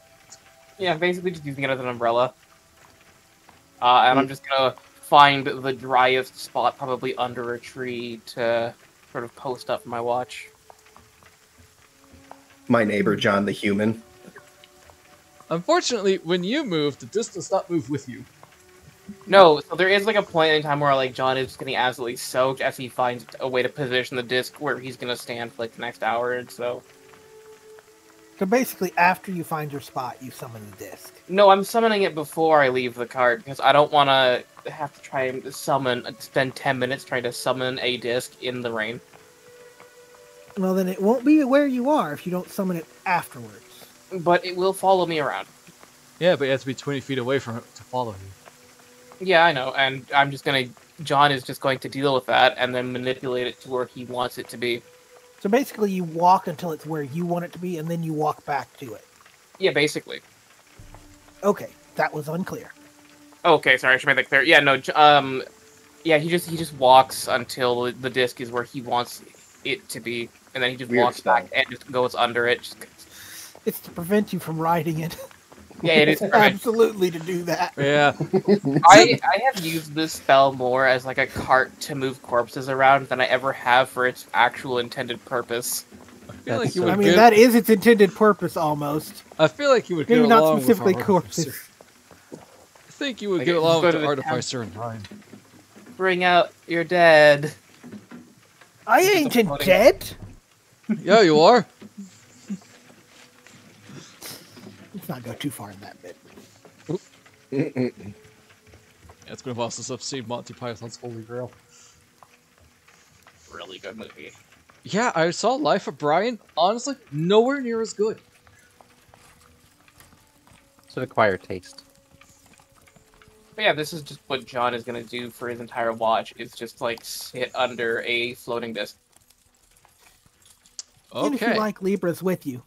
Yeah, basically just using it as an umbrella. And I'm just gonna find the driest spot, probably under a tree, to sort of post up my watch. My neighbor, John the Human. Unfortunately, when you move, the disc does not move with you. No, so there is like a point in time where like John is getting absolutely soaked as he finds a way to position the disc where he's gonna stand for like the next hour or so. so basically after you find your spot, you summon the disc. No, I'm summoning it before I leave the cart because I don't want to have to try and spend 10 minutes trying to summon a disc in the rain. Well, then it won't be where you are if you don't summon it afterwards. But it will follow me around. Yeah, but you have to be 20 feet away from it to follow you. Yeah, I know, and John is just going to deal with that and then manipulate it to where he wants it to be. So basically you walk until it's where you want it to be, and then you walk back to it. Yeah, basically. Okay, that was unclear. Okay, sorry, I should make that clear. Yeah, no, yeah, he just walks until the disc is where he wants it to be, and then he just Weird walks spell. back and just goes under it. It's to prevent you from riding it. Yeah, it is. Absolutely to do that. Yeah. I have used this spell more as like a cart to move corpses around than I ever have for its actual intended purpose. I feel like you I would mean, get, that is its intended purpose almost. I feel like you would Maybe get not along specifically with corpses. Artificer. I think you would Like, get just along go with to the the Artificer and Ryan. Bring out your dead. I ain't dead. Yeah, you are. Let's not go too far in that bit. Yeah, it's going to boss us up Steve Monty Python's Holy Grail. Really good movie. Yeah, I saw Life of Brian. Honestly, nowhere near as good. It's an acquired taste. But yeah, this is just what John is gonna do for his entire watch. Is just like sit under a floating disc. And if you Okay. like, Libra's with you.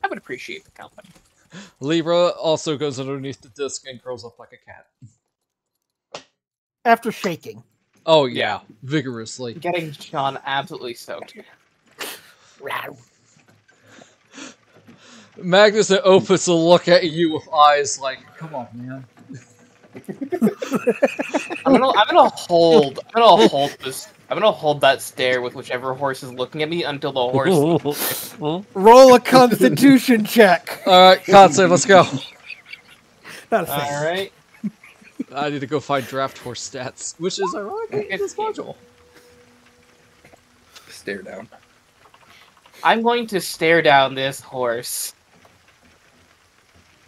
I would appreciate the company. Libra also goes underneath the disc and curls up like a cat. After shaking. Oh yeah, vigorously. Getting John absolutely soaked. Magnus and Opus will look at you with eyes like, "Come on, man." I'm gonna hold that stare with whichever horse is looking at me until the horse. Roll a Constitution check. All right, Katsui, let's go. Not a All right. I need to go find draft horse stats, which is ironic in this module. Stare down. I'm going to stare down this horse.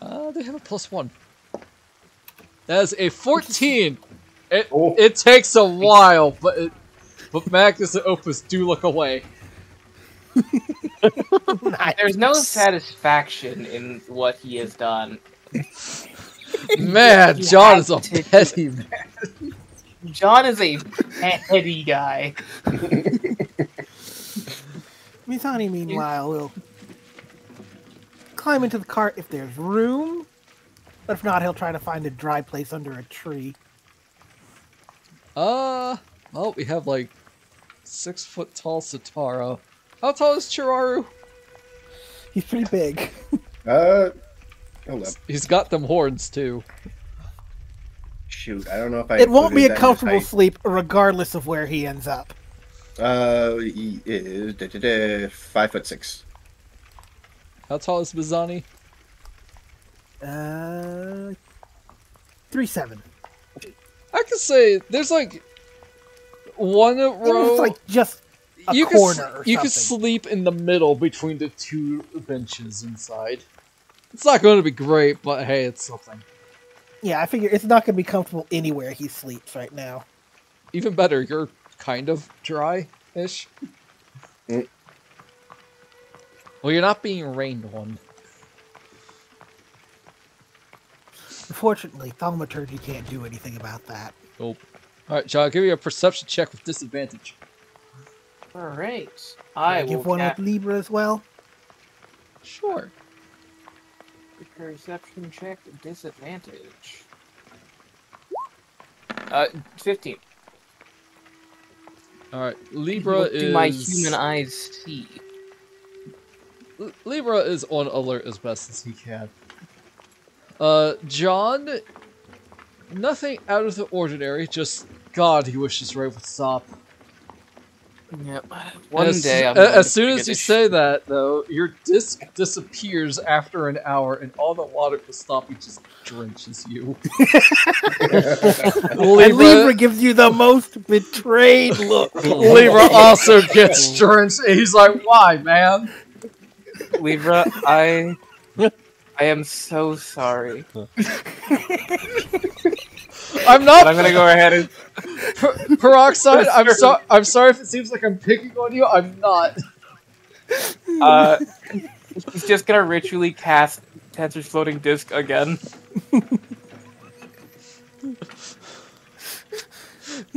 They have a +1. That is a 14. It takes a while, but Magnus and Opus do look away. There's no satisfaction in what he has done. Man, John is a petty man. John is a petty guy. Mizani, meanwhile, will climb into the cart if there's room. But if not, he'll try to find a dry place under a tree. Well, we have like 6-foot tall Satara. How tall is Cheraru? He's pretty big. Hold up. He's got them horns too. Shoot, I don't know if I. It won't be a included that in comfortable height. sleep, regardless of where he ends up. He is 5'6". How tall is Mizani? 3'7". I could say there's like one row. It's like just a you corner or you could something. sleep in the middle between the two benches inside. It's not going to be great, but hey, it's something. Yeah, I figure it's not going to be comfortable anywhere he sleeps right now. Even better, you're kind of dry-ish. Mm. Well, you're not being rained on. Unfortunately, thaumaturgy can't do anything about that. Nope. Alright, John, give me a perception check with disadvantage. Alright. I I will give one with Libra as well. Sure. Perception check disadvantage. 15. Alright, Libra What is... do my human eyes see? Libra is on alert as best as he can. John, nothing out of the ordinary, just God, he wishes Ray would stop. Yep. As soon as you say that, though, your disc disappears after an hour, and all the water to stop you just drenches you. And Libra gives you the most betrayed look. Libra also gets drenched, and he's like, "Why, man?" Libra, I am so sorry. I'm not. But I'm gonna go ahead and Peroxide, I'm sorry if it seems like I'm picking on you. I'm not. He's just gonna ritually cast Tensor's floating disc again.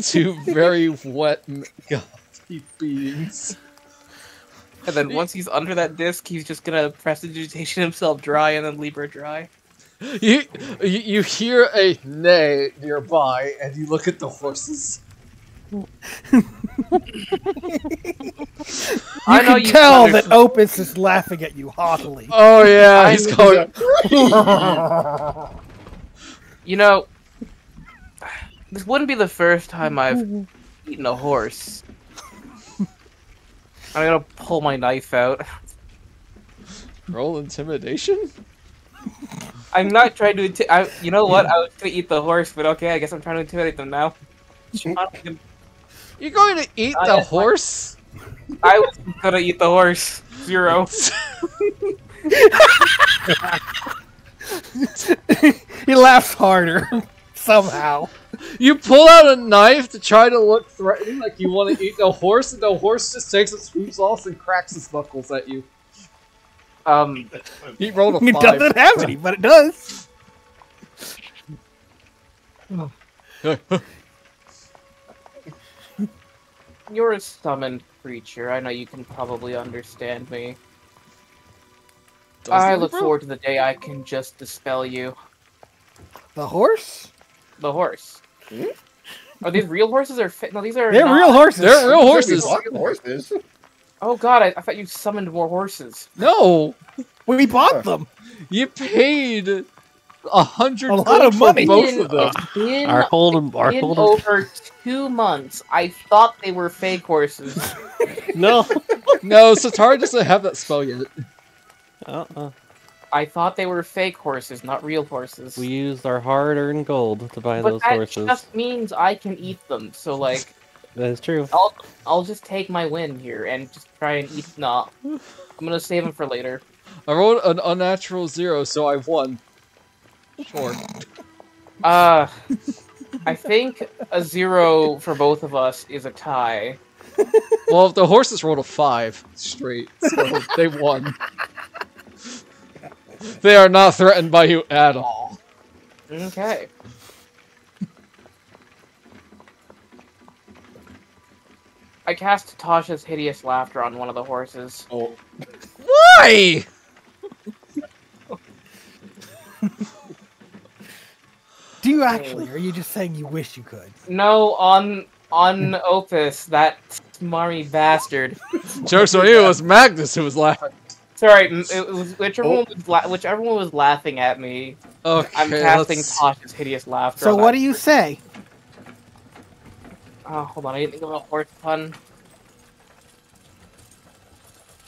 Two very wet, godly beings. And then once he's under that disc, he's just gonna prestidigitation himself dry and then Libra dry. You hear a neigh nearby, and you look at the horses. I can tell that Opus is laughing at you haughtily. Oh yeah, he's going. You know, this wouldn't be the first time I've eaten a horse. I'm gonna pull my knife out. Roll intimidation? I'm not trying to. You know what? I was gonna eat the horse, but okay, I guess I'm trying to intimidate them now. You're going to eat the horse? I was gonna eat the horse. 0. He laughs harder. Somehow. You pull out a knife to try to look threatening, like you want to eat the horse, and the horse just takes its swoops off and cracks its knuckles at you. He rolled a 5. It doesn't have any, but it does. You're a summoned creature. I know you can probably understand me. I look forward to the day I can just dispel you. The horse? The horse. Are these real horses or no? These are. They're not. real horses. They're real horses. Horses. Oh God, I thought you summoned more horses. No, We bought them. you paid 100 A lot of for money. both of them. In over 2 months, I thought they were fake horses. No. No, Satara doesn't have that spell yet. I thought they were fake horses, not real horses. We used our hard-earned gold to buy but those that horses. just means I can eat them. So like, That is true. I'll just take my win here and just try and eat. Nah, I'm gonna save them for later. I rolled an unnatural 0, so I won. Sure. I think a 0 for both of us is a tie. Well, the horses rolled a 5 straight, so they won. They are not threatened by you at all. Okay. I cast Tasha's Hideous Laughter on one of the horses. Oh. Why? Do you actually? Or are you just saying you wish you could? No, on Opus, that smarmy bastard. Joke's on you, it was Magnus who was laughing. Sorry, it was whichever one was laughing at me. Okay, I'm casting Tasha's Hideous Laughter. So what do you say? Oh, hold on, I didn't think of a horse pun.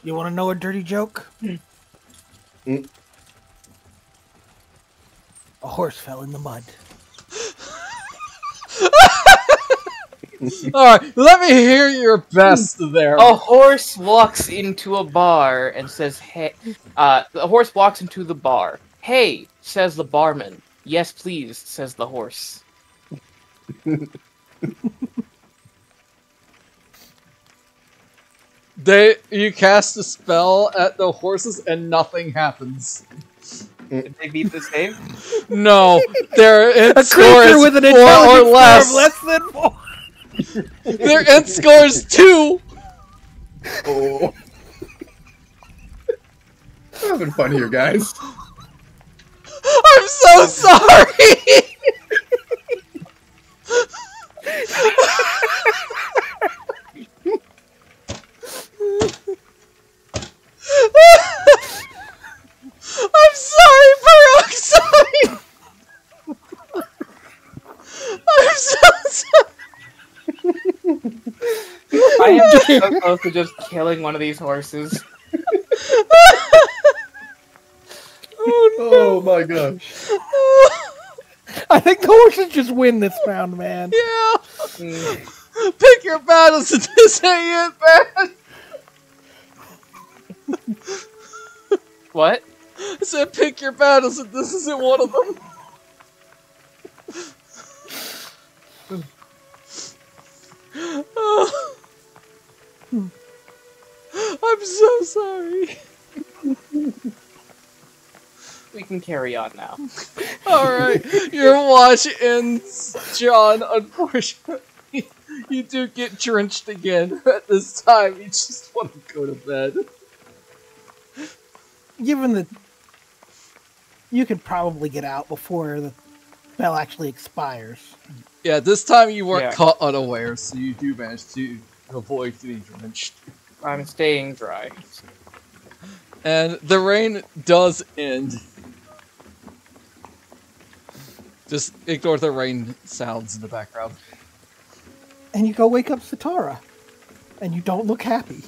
You want to know a dirty joke? A horse fell in the mud. Alright, let me hear your best there. A horse walks into a bar and says, "Hey." The horse walks into the bar. "Hey," says the barman. "Yes, please," says the horse. You cast a spell at the horses and nothing happens. Did they beat the same? No, their int A score creature is with an 4 intelligence or less. of less than 4. Their int score is 2. Oh. I'm having fun here, guys. I'm so sorry. I'm sorry, peroxide. I'm so sorry. I am just so close to just killing one of these horses. Oh my gosh. I think the horses just win this round, man. Yeah. Pick your battles. This ain't it, man. What? I said pick your battles, and this isn't one of them. I'm so sorry. We can carry on now. Alright, your watch ends, John. Unfortunately, you do get drenched again. At this time, you just want to go to bed. Given that you could probably get out before the spell actually expires. Yeah, this time you weren't caught unaware, so you do manage to avoid getting drenched. I'm staying dry. And the rain does end. Just ignore the rain sounds in the background. And you go wake up Satara. And you don't look happy.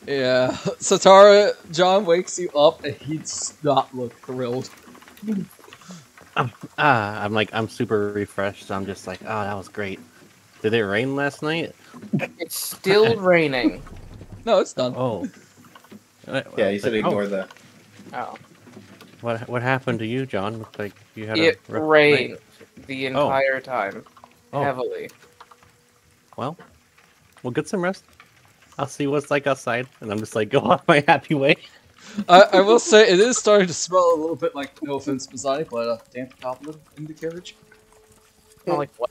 Yeah, Satara, John wakes you up and he does not look thrilled. I'm super refreshed. I'm just like, oh, that was great. Did it rain last night? It's still raining. No, it's done. Oh. Yeah, you said ignore that. Oh. What happened to you, John? Looked like you had It a rough rained night. the entire time. Oh. Heavily. Well, we'll get some rest. I'll see what's like outside, and I'm just like, go on my happy way. I will say, it is starting to smell a little bit like, no offense, Mizani, but a damp goblin in the carriage. Not like what?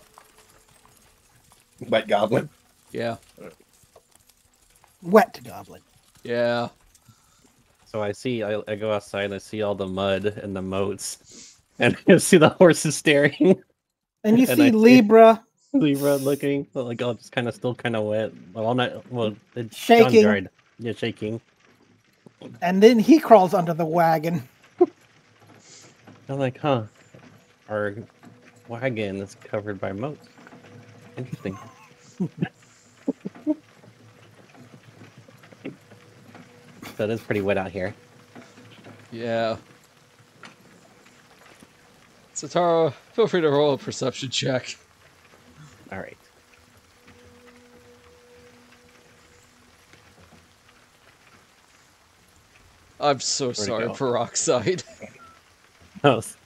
Wet goblin. Yeah. Wet goblin. Yeah. So I go outside and I see all the mud and the moats, and I see the horses staring. And you And see I- Libra Libra looking, like, oh, just kind of still kind of wet. Well, I'm not. Well, it's shaking. dried. Yeah, shaking. And then he crawls under the wagon. I'm like, huh? Our wagon is covered by moat. Interesting. So it is pretty wet out here. Yeah. Satara, feel free to roll a perception check. All right. I'm so sorry, peroxide. That was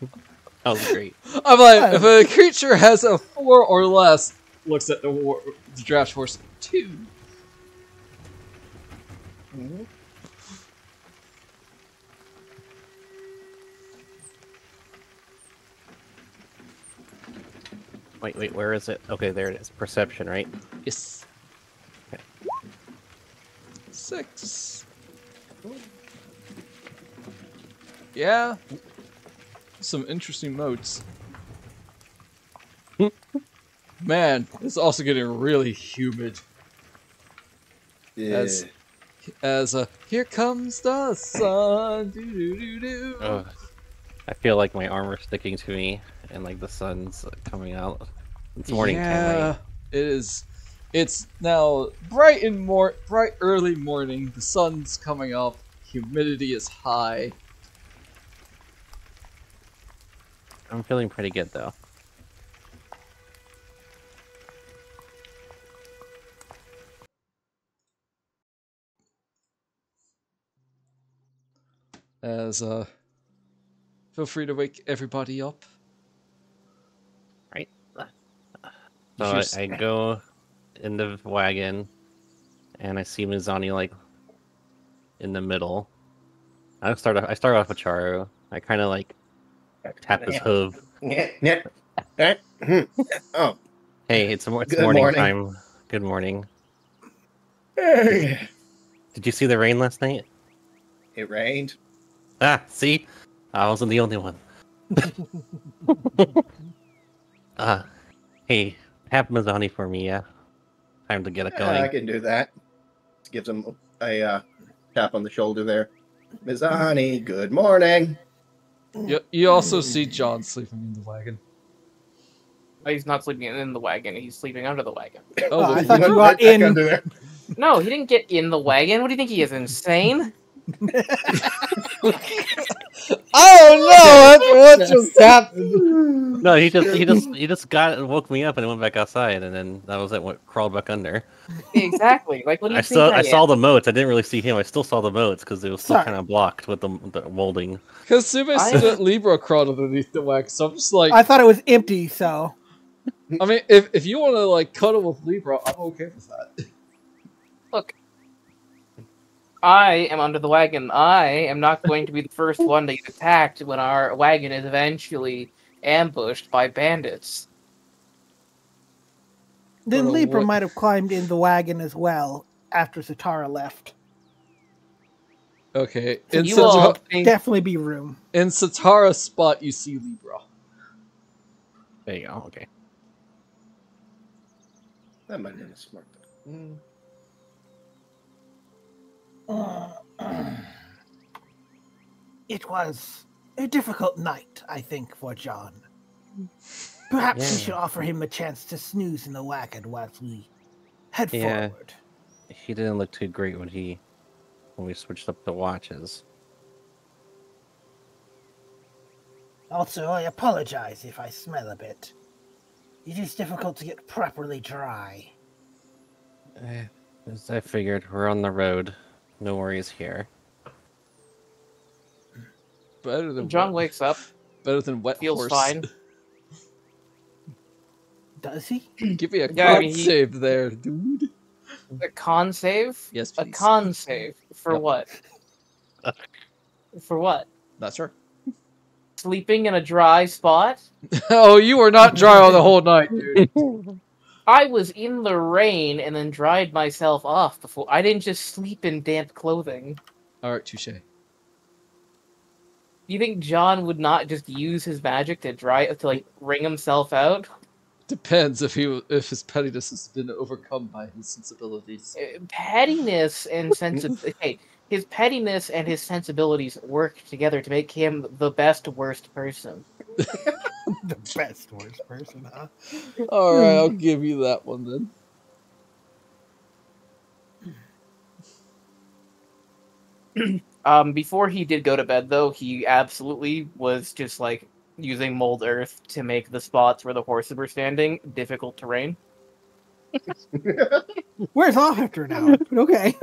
great. I'm like, if a creature has a 4 or less, looks at the draft force 2. Mm-hmm. Wait, where is it? Okay, there it is. Perception, right? Yes. Okay. 6. Yeah. Some interesting moats. Man, it's also getting really humid. Yeah. As here comes the sun. Doo -doo -doo -doo. Oh, I feel like my armor's sticking to me, and like the sun's coming out. It's morning time, right? It is. It's now bright early morning. The sun's coming up. Humidity is high. I'm feeling pretty good though. As feel free to wake everybody up. Right. So I go in the wagon, and I see Mizani like in the middle. I start off with Cheraru. I kind of like tap his hoof. Oh, Hey, it's morning time. Good morning. Hey. Did you see the rain last night? It rained. Ah, see? I wasn't the only one. Hey, tap Mizani for me, yeah? Time to get it going. I can do that. Gives him a tap on the shoulder there. Mizani, good morning. You also see John sleeping in the wagon. Oh, he's not sleeping in the wagon. He's sleeping under the wagon. Oh, I thought you got in. No, he didn't get in the wagon. What do you think he is, insane? I don't know what just happened. No, he just woke me up and went back outside, and then that was it. Crawled back under. Exactly. Like, what do you think? I saw the moats. I didn't really see him. I still saw the moats because it was still kind of blocked with the molding. Because Sume said that Libra crawled underneath the wagon, so I'm just like. I thought it was empty, so. I mean, if you want to like cuddle with Libra, I'm okay with that. Look, I am under the wagon. I am not going to be the first one to get attacked when our wagon is eventually ambushed by bandits. Then Libra might have climbed in the wagon as well after Satara left. Okay, so definitely be room. In Satara's spot, you see Libra. There you go. Okay. That might have been a smart thing. It was a difficult night, I think, for John. Perhaps we should offer him a chance to snooze in the wagon whilst we head forward. He didn't look too great when we switched up the watches. Also, I apologize if I smell a bit. It is difficult to get properly dry. As I figured, we're on the road. No worries here. Better than John wakes up. Better than wet feels horse. Fine. Does he? Give me a con save there, dude. A con save? Yes, please. A con save? For what? For what? Not sure. Sleeping in a dry spot? Oh, you were not dry all the whole night, dude. I was in the rain and then dried myself off before. I didn't just sleep in damp clothing. Alright, touche. You think John would not just use his magic to like wring himself out? Depends if his pettiness has been overcome by his sensibilities. Pettiness and sensibility. Okay, his pettiness and his sensibilities work together to make him the best worst person. The best worst person, huh? All right, I'll give you that one then. Before he did go to bed, though, he absolutely was just like using mold earth to make the spots where the horses were standing difficult terrain. Where's off after now? But okay.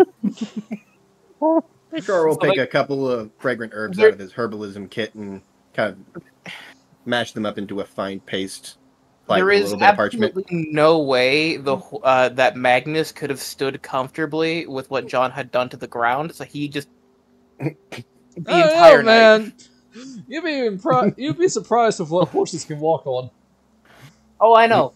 Sure, we'll So, pick like, a couple of fragrant herbs there- out of his herbalism kit and kind of mash them up into a fine paste. There With a is little bit of parchment. absolutely no way that Magnus could have stood comfortably with what John had done to the ground, so he just the entire night. man. You'd be surprised with what horses can walk on. Oh, I know.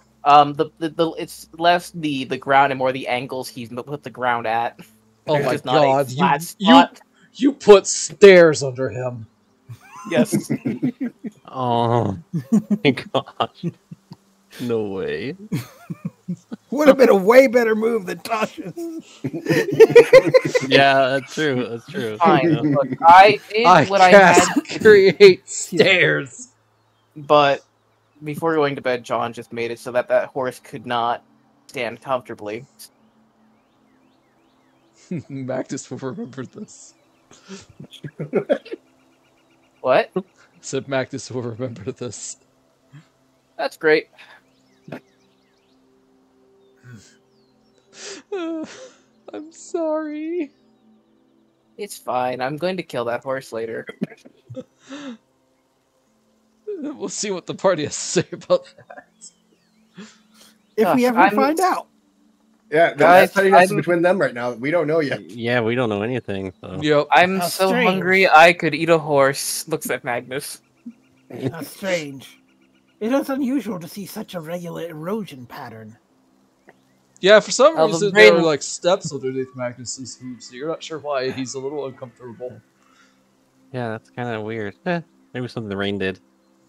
It's less the ground and more the angles he's put the ground at. Oh It's my just not a god, flat spot. you put stairs under him. Yes. Oh my gosh. No way. Would have been a way better move than Tasha's. Yeah, that's true. That's true. Fine. You know? Look, I did what I had to, create stairs. but before going to bed, John just made it so that horse could not stand comfortably. Magnus will remember this. What? Said Magnus will remember this. That's great. I'm sorry. It's fine. I'm going to kill that horse later. We'll see what the party has to say about that. If we ever find out. Yeah, Guys, that's between them right now. We don't know yet. Yeah, we don't know anything. So. Yep. I'm How so strange. hungry I could eat a horse. Looks at Magnus. That's strange. It is unusual to see such a regular erosion pattern. Yeah, for some Oh, the reason brain- there are like steps underneath Magnus's hooves, so you're not sure why he's a little uncomfortable. Yeah, that's kind of weird. Maybe something the rain did.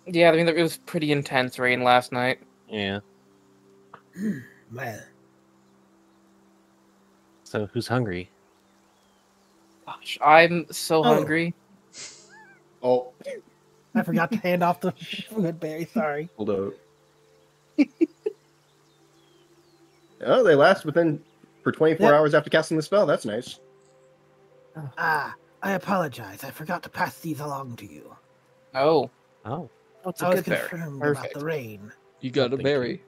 Yeah, I mean, it was pretty intense rain last night. Yeah. Man. So who's hungry? Gosh, I'm so Oh. hungry. Oh, I forgot to hand off the food berry, sorry. hold on. Oh, they last for 24 Yep. hours after casting the spell. That's nice. Ah, I apologize. I forgot to pass these along to you. Oh, Oh. that's I a was good berry. concerned Perfect. about the rain. You got a Thank berry.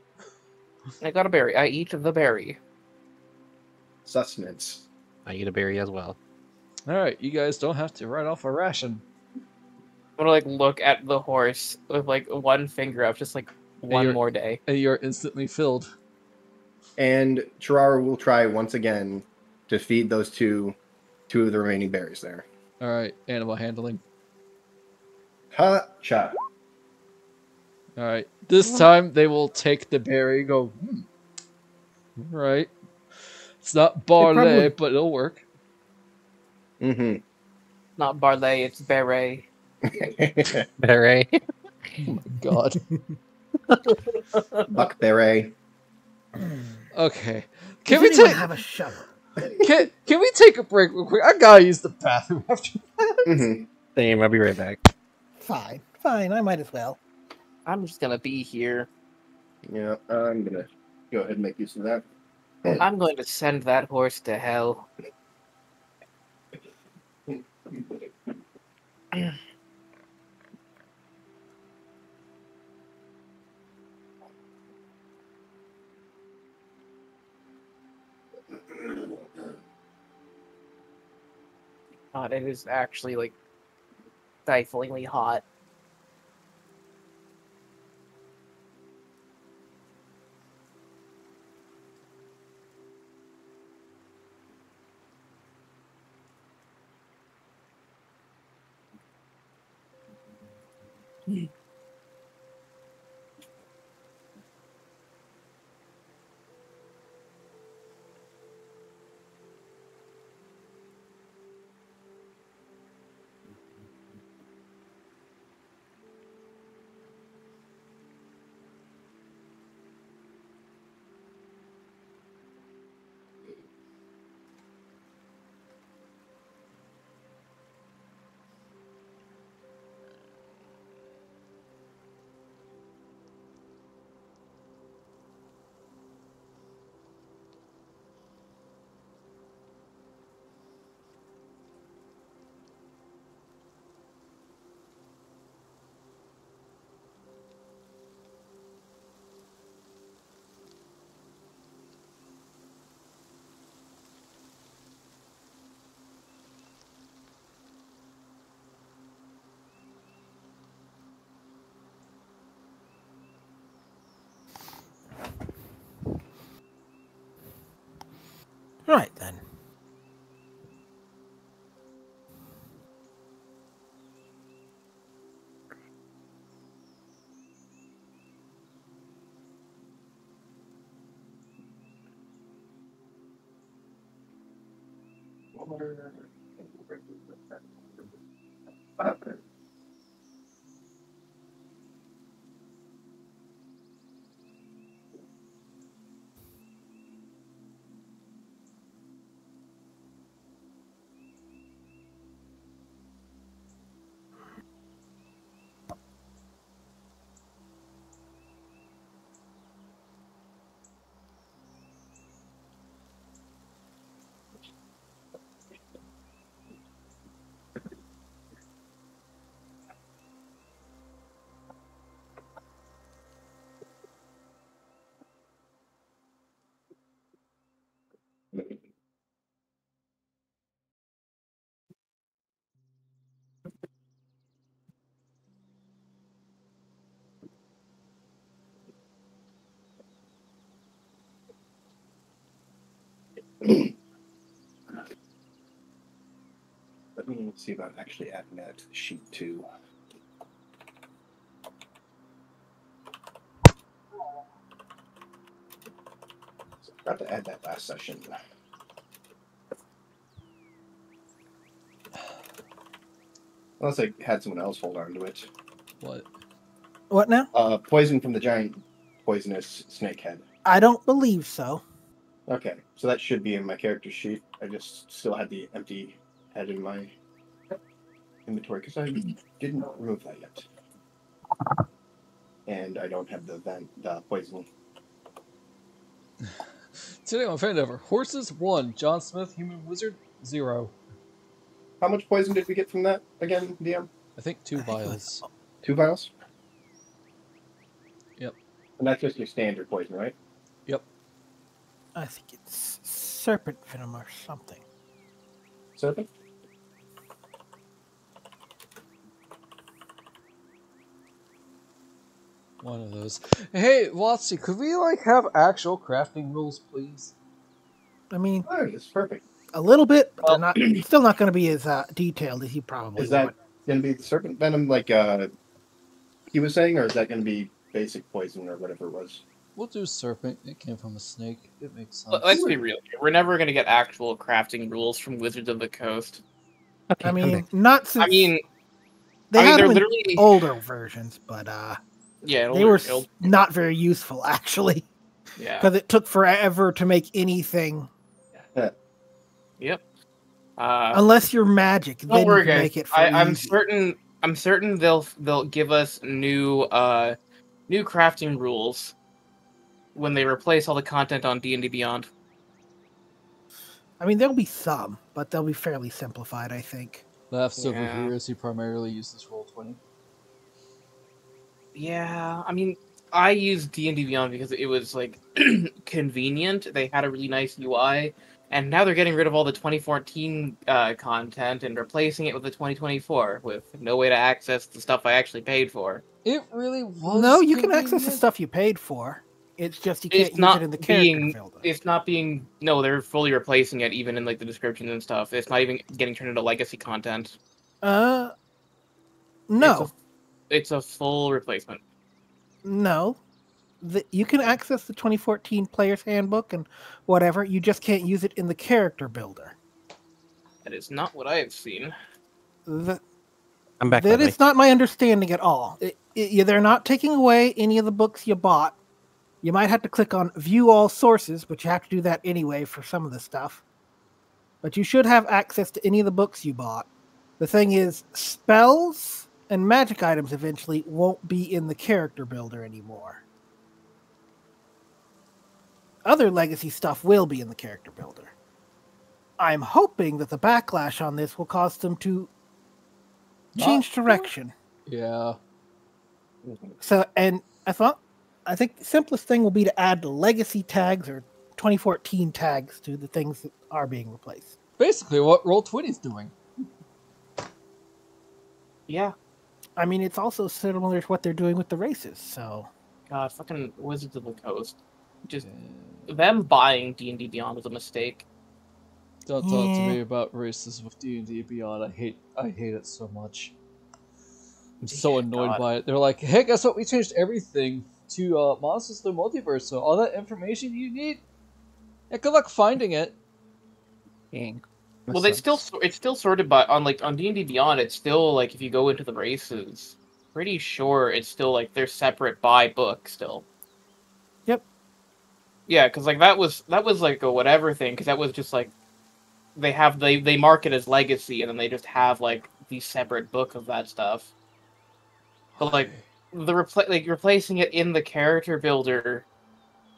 I got a berry. I eat the berry. Sustenance. I eat a berry as well. Alright, you guys don't have to write off a ration. I'm gonna look at the horse with one finger up, just one you're- more day. And you're instantly filled. And Cheraru will try once again to feed those two of the remaining berries there. Alright, animal handling. Ha-cha. Alright, this time they will take the berry and go, Right. It's not barley, probably- but it'll work. Mm-hmm. Not barley, it's beret. Berry. Oh my god. Buck beret. Okay. Does Can we anyone take have a shovel? can we take a break real quick? I gotta use the bathroom after that. Mm-hmm. Same. I'll be right back. Fine, fine. I might as well. I'm just gonna be here. Yeah, I'm gonna go ahead and make use of that. I'm going to send that horse to hell. God, it is actually stiflingly hot. Let me see about actually adding that to the sheet too. I forgot to add that last session. Unless I had someone else hold on to it. What? What now? Poison from the giant poisonous snakehead. I don't believe so. Okay, so that should be in my character sheet. I just still had the empty head in my inventory because I didn't remove that yet. And I don't have the poison. Today on Phandelver, horses 1, John Smith, human wizard 0. How much poison did we get from that again, DM? I think 2 vials. 2 vials? Yep. And that's just your standard poison, right? Yep. I think it's serpent venom or something. Serpent? One of those. Hey, Watsy, could we have actual crafting rules, please? I mean, oh, it's perfect. A little bit, but they're not. Still not going to be as detailed as you probably. Is that going to be the serpent venom, like he was saying, or is that going to be basic poison or whatever it was? We'll do serpent. It came from a snake. It makes sense. Let's be real here. We're never going to get actual crafting rules from Wizards of the Coast. Okay, I mean, not since. They had they're them literally in older versions, but yeah, they were not very useful actually. Yeah, because it took forever to make anything. Yep. Unless you're magic, then you can make it. I'm certain they'll give us new crafting rules when they replace all the content on D&D Beyond. I mean, there'll be some, but they'll be fairly simplified, I think. Left over here is he primarily uses Roll20. Yeah, I mean, I used D&D Beyond because it was convenient. They had a really nice UI, and now they're getting rid of all the 2014 content and replacing it with the 2024 with no way to access the stuff I actually paid for. It really was. No, you can access the stuff you paid for. It's just you can't use it in the character builder. It's not being... No, they're fully replacing it, even in the descriptions and stuff. It's not even getting turned into legacy content. No. It's a full replacement. No. You can access the 2014 Player's Handbook and whatever. You just can't use it in the character builder. That is not what I have seen. I'm back. That is not my understanding at all. They're not taking away any of the books you bought. You might have to click on View All Sources, but you have to do that anyway for some of the stuff. But you should have access to any of the books you bought. The thing is, spells and magic items eventually won't be in the character builder anymore. Other legacy stuff will be in the character builder. I'm hoping that the backlash on this will cause them to change direction. Yeah. So, and I think the simplest thing will be to add the legacy tags or 2014 tags to the things that are being replaced. Basically, what Roll20 is doing. Yeah. I mean, it's also similar to what they're doing with the races, so... God, fucking Wizards of the Coast. Just... Them buying D&D Beyond was a mistake. Don't talk to me about races with D&D Beyond. I hate it so much. I'm so annoyed by it. They're like, hey, guess what? We changed everything to Monsters of the Multiverse, so all that information you need, good luck finding it. Dang. Well, it's still sorted by on D&D Beyond. It's still like if you go into the races, pretty sure it's still like they're separate by book still. Yep. Yeah, because like that was like a whatever thing, because that was just like they mark it as legacy, and then they just have like the separate book of that stuff. But like replacing it in the character builder,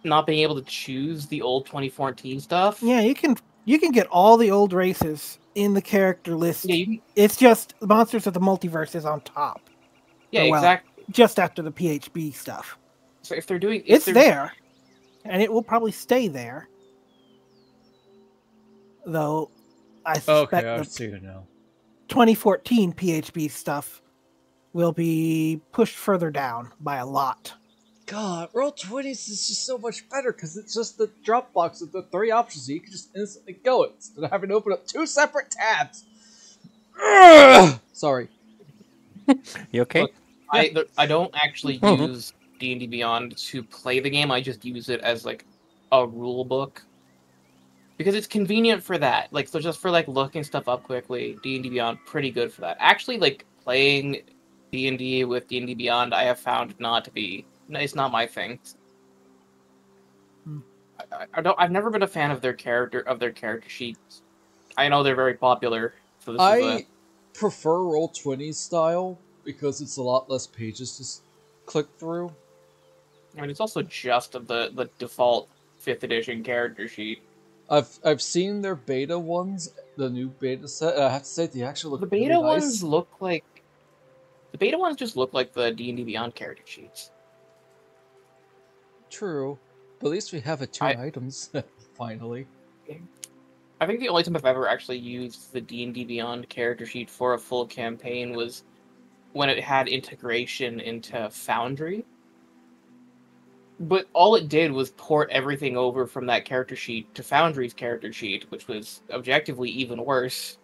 not being able to choose the old 2014 stuff. Yeah, you can get all the old races in the character list. Yeah, it's just the Monsters of the Multiverse is on top. Yeah, exactly. Just after the PHB stuff. So if they're doing, it's there, and it will probably stay there. Though, I suspect I see it now. 2014 PHB stuff will be pushed further down by a lot. God, Roll20s is just so much better because it's just the Dropbox with the 3 options. So you can just instantly go it instead of having to open up 2 separate tabs. Ugh! Sorry. You okay? Look, I don't actually use D&D Beyond to play the game. I just use it as like a rule book because it's convenient for that. Like, so just for like looking stuff up quickly, D&D Beyond pretty good for that. Actually, like playing D&D with D&D Beyond, I have found not to be. It's not my thing. I've never been a fan of their character sheets. I know they're very popular. So I prefer Roll20 style because it's a lot less pages to click through. I mean, it's also just the default 5th edition character sheet. I've seen their beta ones, the new beta set. I have to say they actually look. The beta really nice. ones look like. The beta ones just look like the D&D Beyond character sheets. True, but at least we have 2 items finally. I think the only time I've ever actually used the D&D Beyond character sheet for a full campaign was when it had integration into Foundry. But all it did was port everything over from that character sheet to Foundry's character sheet, which was objectively even worse.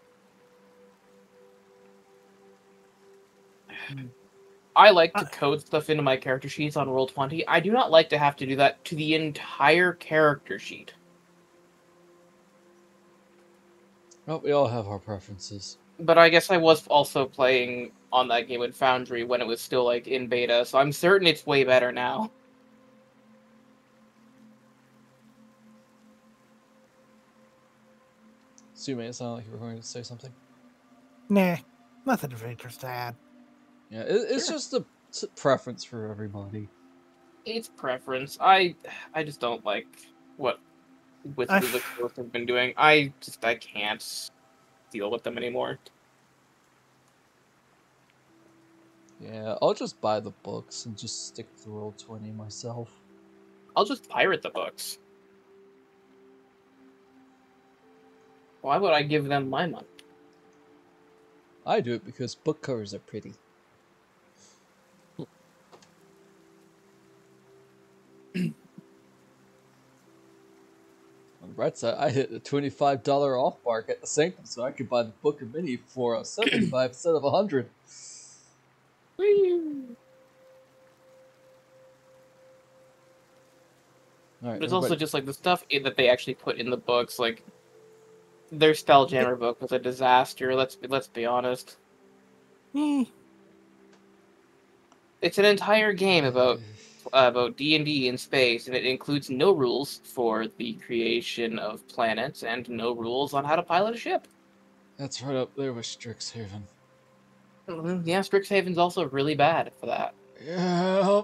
I like to code stuff into my character sheets on Roll20. I do not like to have to do that to the entire character sheet. Well, we all have our preferences. But I guess I was also playing on that game in Foundry when it was still like in beta, so I'm certain it's way better now. Sume, it sounded like you were going to say something. Nah, nothing of interest to add. Yeah, it's just a preference for everybody. It's preference. I just don't like what Wizards of the Coast have been doing. I can't deal with them anymore. Yeah, I'll just buy the books and just stick to Roll20 myself. I'll just pirate the books. Why would I give them my money? I do it because book covers are pretty. On the bright side, I hit a $25 off mark at the Sanctum, so I could buy the book of mini for $75 instead of $100. Right, it's also just like the stuff that they actually put in the books, like their Spelljammer book was a disaster. Let's be honest. It's an entire game about D&D in space, and it includes no rules for the creation of planets and no rules on how to pilot a ship. That's right up there with Strixhaven. Yeah, Strixhaven's also really bad for that. Yeah.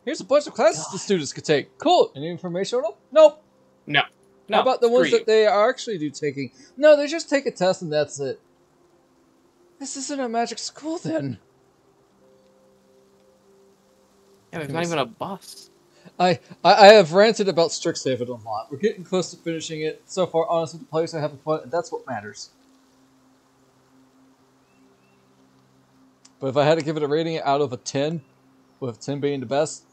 Here's a bunch of classes the students could take. Cool. Any information on them? Nope. No. How about the ones that they are actually taking? No, they just take a test and that's it. This isn't a magic school then. Yeah, there's not even a bus. I have ranted about Strixhaven a lot. We're getting close to finishing it. So far, honestly, the players are having fun, and that's what matters. But if I had to give it a rating out of a 10, with 10 being the best,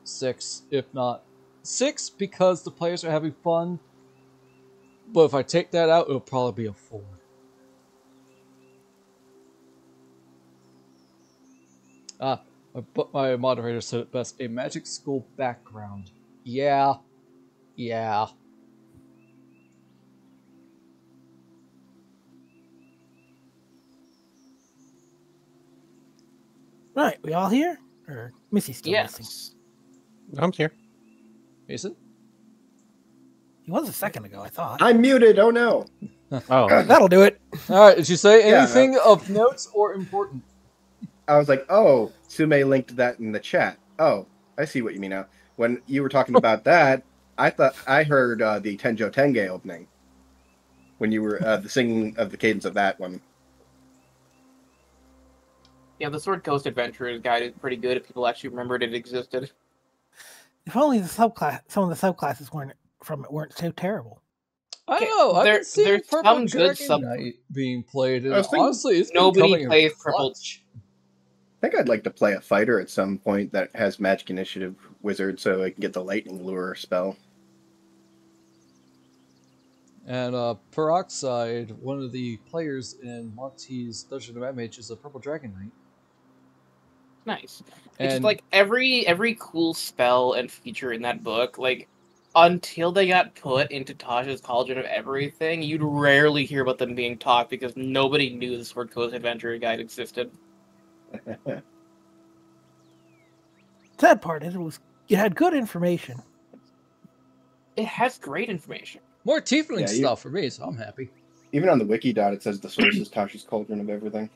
6, if not 6, because the players are having fun. But if I take that out, it'll probably be a 4. But my moderator said it best. A magic school background. Yeah. Right, we all here? Or Missy's still missing? I'm here. Mason? He was a second ago, I thought. I'm muted. Oh no. Oh, that'll do it. All right. Did you say anything of note or important? I was like, oh, Sume linked that in the chat. Oh, I see what you mean now. When you were talking about that, I thought I heard the Tenjo Tenge opening. When you were the singing of the cadence of that one. Yeah, the Sword Coast Adventurer's Guide is pretty good if people actually remembered it existed. If only the some of the subclasses weren't so terrible. I don't know. I've been seeing there's Purple some good Dragon Knight being played, and I was thinking honestly, it's been nobody coming plays in Purple. clutch. I think I'd like to play a fighter at some point that has Magic Initiative Wizard so I can get the Lightning Lure spell. And Peroxide, one of the players in Monty's Dungeon of Mad Mage, is a Purple Dragon Knight. Nice. And it's just like every cool spell and feature in that book, like until they got put into Tasha's Cauldron of Everything, you'd rarely hear about them being taught because nobody knew the Sword Coast Adventurer Guide existed. Sad part is it had good information. It has great information. More tiefling stuff for me, so I'm happy. Even on the wiki dot, it says the source is Tasha's Cauldron of Everything.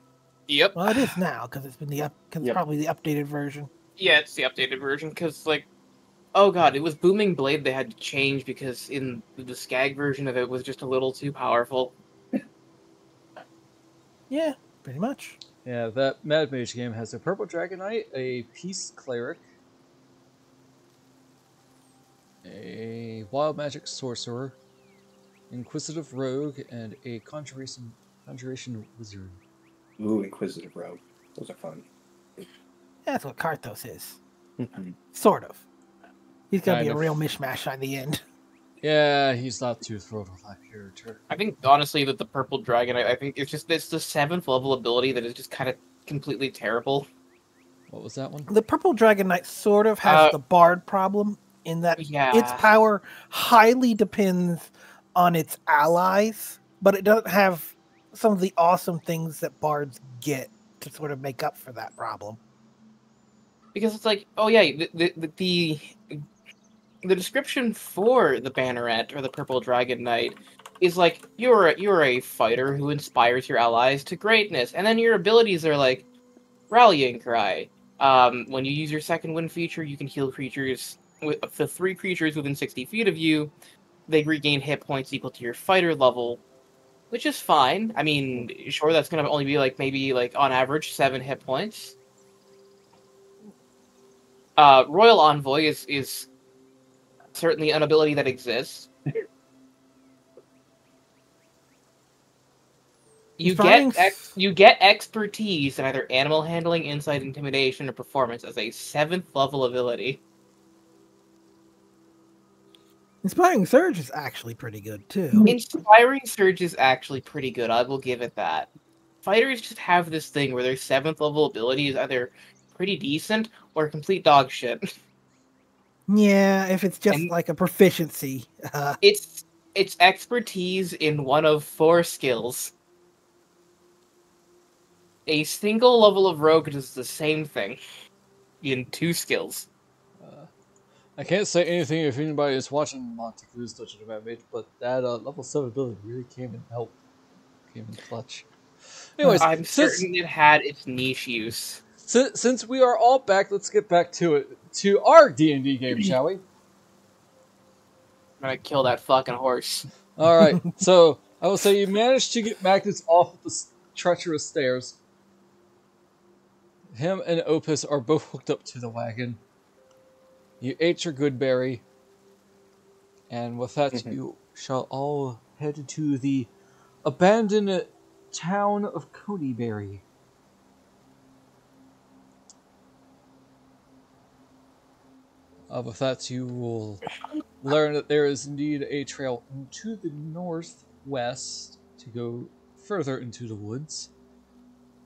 Yep. Well, it is now because it's been it's probably the updated version. Yeah, it's the updated version because oh god, it was Booming Blade they had to change because in the Skag version of it was just a little too powerful. Yeah, pretty much. Yeah, that Mad Mage game has a Purple Dragon Knight, a Peace Cleric, a Wild Magic Sorcerer, Inquisitive Rogue, and a Conjuration Wizard. Ooh, Inquisitive Rogue. Those are fun. Yeah, that's what Karthos is. Sort of. He's going to be a real mishmash at the end. Yeah, he's not too thrilled with that character. I think, honestly, that the Purple Dragon, I think it's the 7th level ability that is just kind of completely terrible. What was that one? The Purple Dragon Knight sort of has the Bard problem in that its power highly depends on its allies, but it doesn't have some of the awesome things that Bards get to sort of make up for that problem. Because it's like, oh yeah, the description for the Banneret or the Purple Dragon Knight is like you're a fighter who inspires your allies to greatness, and then your abilities are like Rallying Cry. When you use your second wind feature, you can heal creatures with the 3 creatures within 60 feet of you. They regain hit points equal to your fighter level, which is fine. I mean, sure, that's gonna only be maybe on average 7 hit points. Royal Envoy is certainly an ability that exists. You get expertise in either animal handling, insight, intimidation, or performance as a 7th level ability. Inspiring Surge is actually pretty good too. Inspiring Surge is actually pretty good. I will give it that. Fighters just have this thing where their 7th level ability is either pretty decent or complete dog shit. Yeah, if it's just like a proficiency. It's expertise in one of 4 skills. A single level of rogue does the same thing in 2 skills. I can't say anything if anybody is watching Monty Cruz Dungeon of Mad Mage, but that level 7 ability really came in help. Came in clutch. Anyways, I'm certain it had its niche use. Since we are all back, let's get back to it. To our D&D game, shall we? I'm gonna kill that fucking horse. Alright, so I will say you managed to get Magnus off of the treacherous stairs. Him and Opus are both hooked up to the wagon. You ate your good berry. And with that, you shall all head to the abandoned town of Codyberry. With that, you will learn that there is indeed a trail to the northwest to go further into the woods.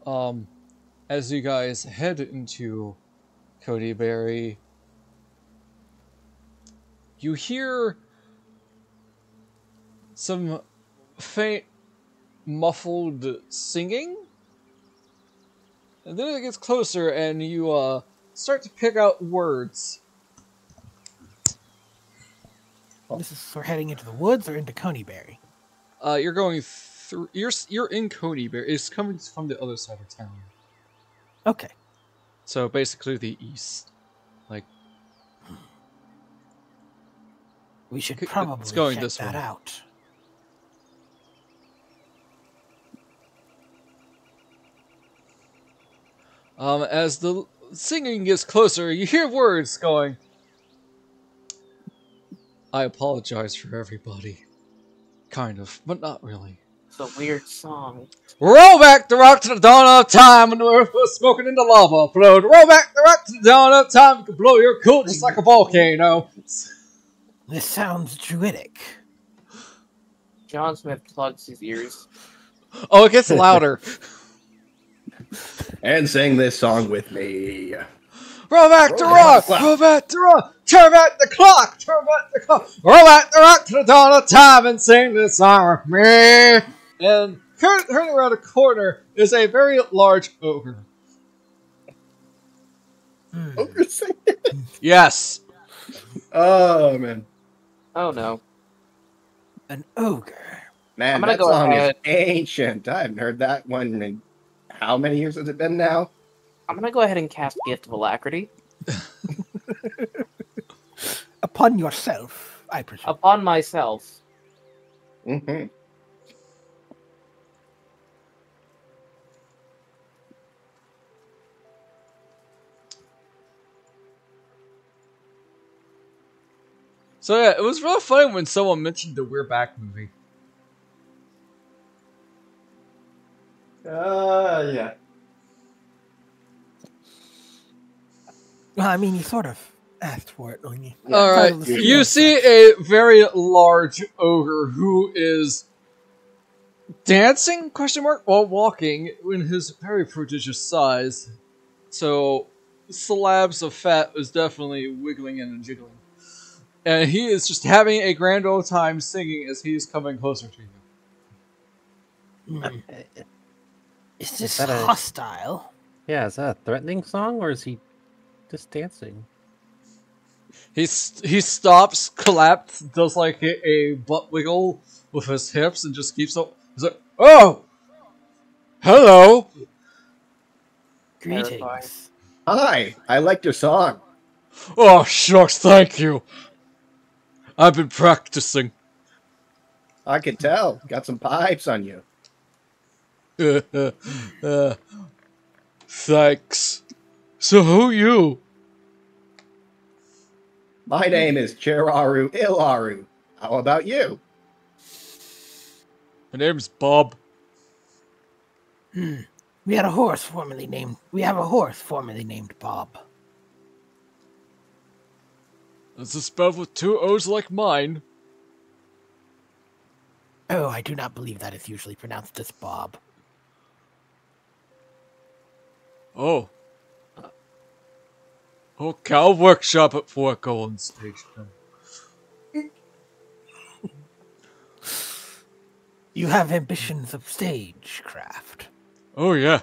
As you guys head into Codyberry, you hear some faint, muffled singing. And then it gets closer, and you start to pick out words. This is we're heading into the woods or into Coneyberry? You're going through. You're in Coneyberry. It's coming from the other side of town. Okay. So basically the east. Like we should probably check that out. As the singing gets closer, you hear words going. I apologize for everybody. Kind of, but not really. It's a weird song. Roll back the rock to the dawn of time when the earth was smoking and the lava flowed. Roll back the rock to the dawn of time, you can blow your cool just like a volcano. This sounds druidic. John Smith plugs his ears. Oh, it gets louder. And sing this song with me. Roll back the rock! Roll back the rock! Turn back the clock! Turn back the clock! Roll back the rock to the dawn of time and sing this song with me! And turning around a corner is a very large ogre. Ogre singing? Yes. Oh, man. Oh, no. An ogre. Man, that song is ancient. I haven't heard that one in how many years has it been now? I'm gonna go ahead and cast Gift of Alacrity. Upon yourself, I presume. Upon myself. Mm-hmm. So yeah, it was real funny when someone mentioned the We're Back movie. Yeah. Well, I mean, you sort of asked for it, don't you? Yeah. Alright, you see a very large ogre who is dancing, question mark, while walking in his very prodigious size. So, slabs of fat is definitely wiggling and jiggling. And he is just having a grand old time singing as he's coming closer to you. Is this hostile? Yeah, is that a threatening song, or is he just dancing? He stops, collapses, does like a butt wiggle with his hips, and just keeps up. He's like, "Oh, hello." Greetings. Hi, I liked your song. Oh shucks, thank you. I've been practicing. I could tell. Got some pipes on you. Thanks. So who you? My name is Cheraru Ilaru. How about you? My name's Bob. We have a horse formerly named Bob. Is it spelled with 2 O's like mine? Oh, I do not believe that is usually pronounced as Bob. Oh. Okay, I'll workshop it before I go on stage then. You have ambitions of stagecraft. Oh yeah.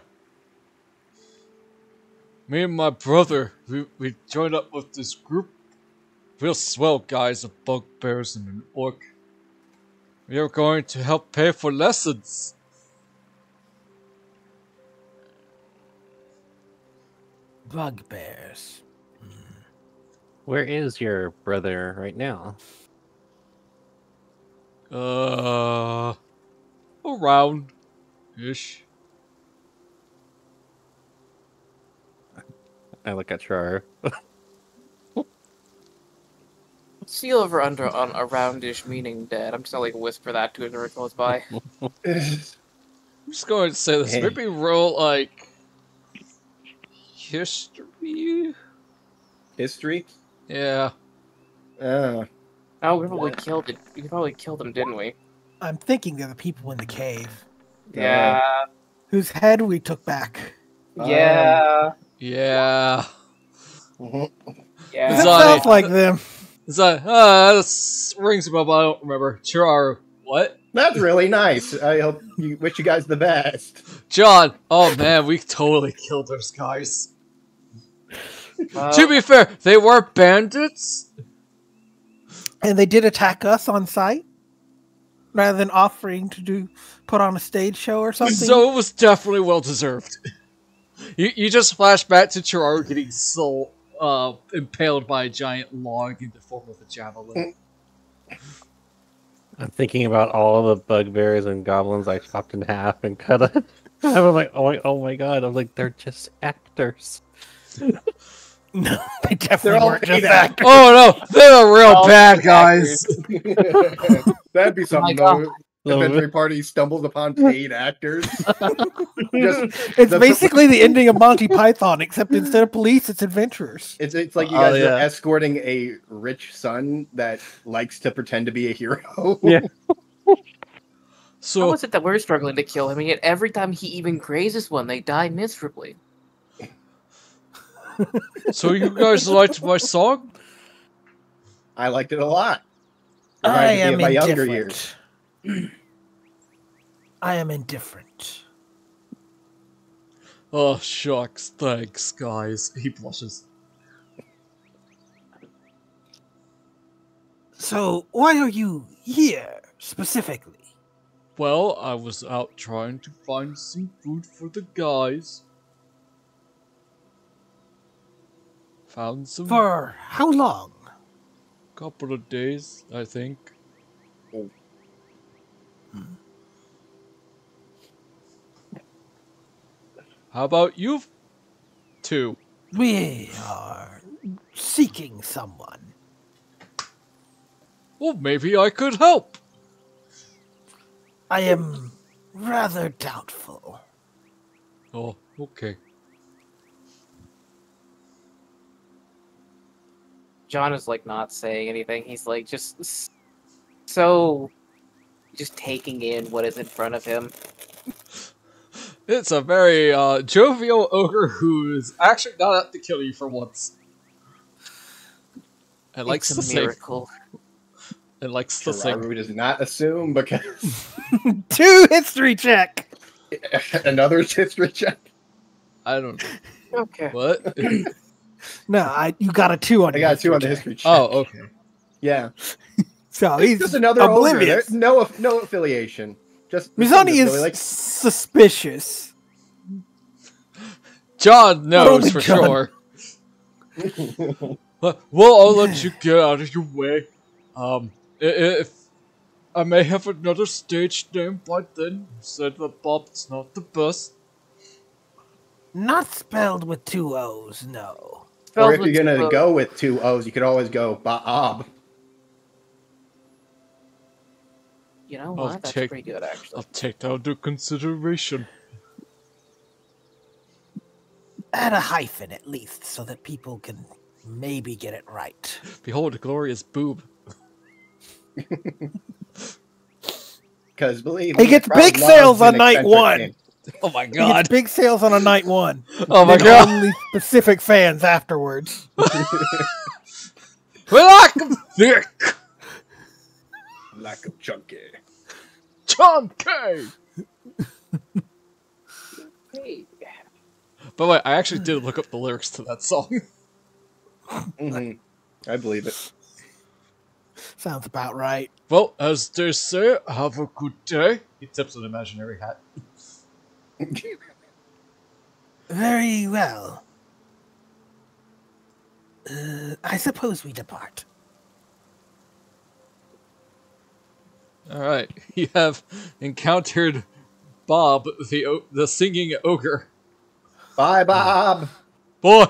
Me and my brother, we joined up with this group. Real swell guys of bugbears and an orc. We are going to help pay for lessons. Bugbears. Where is your brother right now? Around-ish. I look at Cheraru. Seal over under on aroundish meaning dead. I'm just gonna like whisper that to it as it goes by. I'm just going to say this. Maybe roll like history. History? Yeah. Oh, we probably killed it. We probably killed him, didn't we? I'm thinking they're the people in the cave. Yeah. Whose head we took back. Yeah. Yeah. Yeah. That sounds like them. It's like, this rings a bell, but I don't remember. Cheraru, What? That's really nice. I hope you wish you guys the best. John, oh man, we totally killed those guys. To be fair, they were bandits. And they did attack us on sight, rather than offering to put on a stage show or something. So it was definitely well deserved. You just flash back to Cheraru getting impaled by a giant log in the form of a javelin. I'm thinking about all the bugbears and goblins I chopped in half and cut up. I'm like, oh my god! I'm like, they're just actors. No, they definitely weren't just actors. Oh no, they're the real bad guys. That'd be something though. Adventure party stumbles upon paid actors. It's basically the ending of Monty Python, except instead of police, it's adventurers. It's like you guys are escorting a rich son that likes to pretend to be a hero. Yeah. So how is it that we're struggling to kill him, and yet every time he even grazes one, they die miserably? So you guys liked my song? I liked it a lot. I am my younger years. I am indifferent. Oh, shucks. Thanks, guys. He blushes. So, why are you here, specifically? Well, I was out trying to find some food for the guys. Found some... For how long? Couple of days, I think. Oh. How about you two? We are seeking someone. Well, maybe I could help. I am rather doubtful. Oh, okay. John is like not saying anything. He's like just taking in what is in front of him. It's a very jovial ogre who's actually not out to kill you for once. And likes to sing. And likes to sing. Cheraru does not assume because 2 history check. Another history check. I don't know. Okay. What? No, you got a 2 on. I got a 2 on the history check. Oh, okay. Yeah. So he's just another oblivious. Ogre. No affiliation. Just Mizani is suspicious. John knows for sure. Well, I'll let you get out of your way. If I may have another stage name by then, said that Bob's not the best. Not spelled with 2 O's, no. Or if you're gonna go with 2 O's, you could always go Bob. You know what? That's pretty good, actually. I'll take that under consideration. Add a hyphen, at least, so that people can maybe get it right. Behold a glorious boob. Because believe me, he gets big sales on night 1. Oh my god. He gets big sales on a night 1. Oh my god. Only specific fans afterwards. We like them thick. Like them chunky. Chunky! By the way, I actually did look up the lyrics to that song. I believe it. Sounds about right. Well, as they say, have a good day. He tips an imaginary hat. Very well. I suppose we depart. Alright, you have encountered Bob, the singing ogre. Bye, Bob! Boy!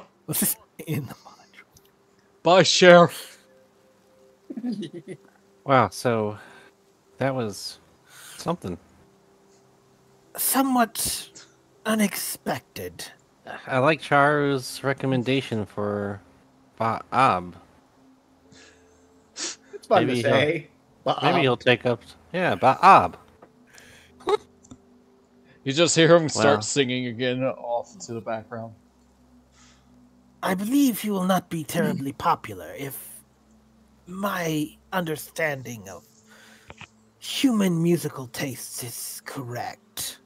In the module. Bye, Sheriff. Wow, so that was something. Somewhat unexpected. I like Cheraru's recommendation for Bob. It's fun to say. Maybe he'll take up... Yeah, Bob. You just hear him start singing again off to the background. I believe he will not be terribly popular if my understanding of human musical tastes is correct.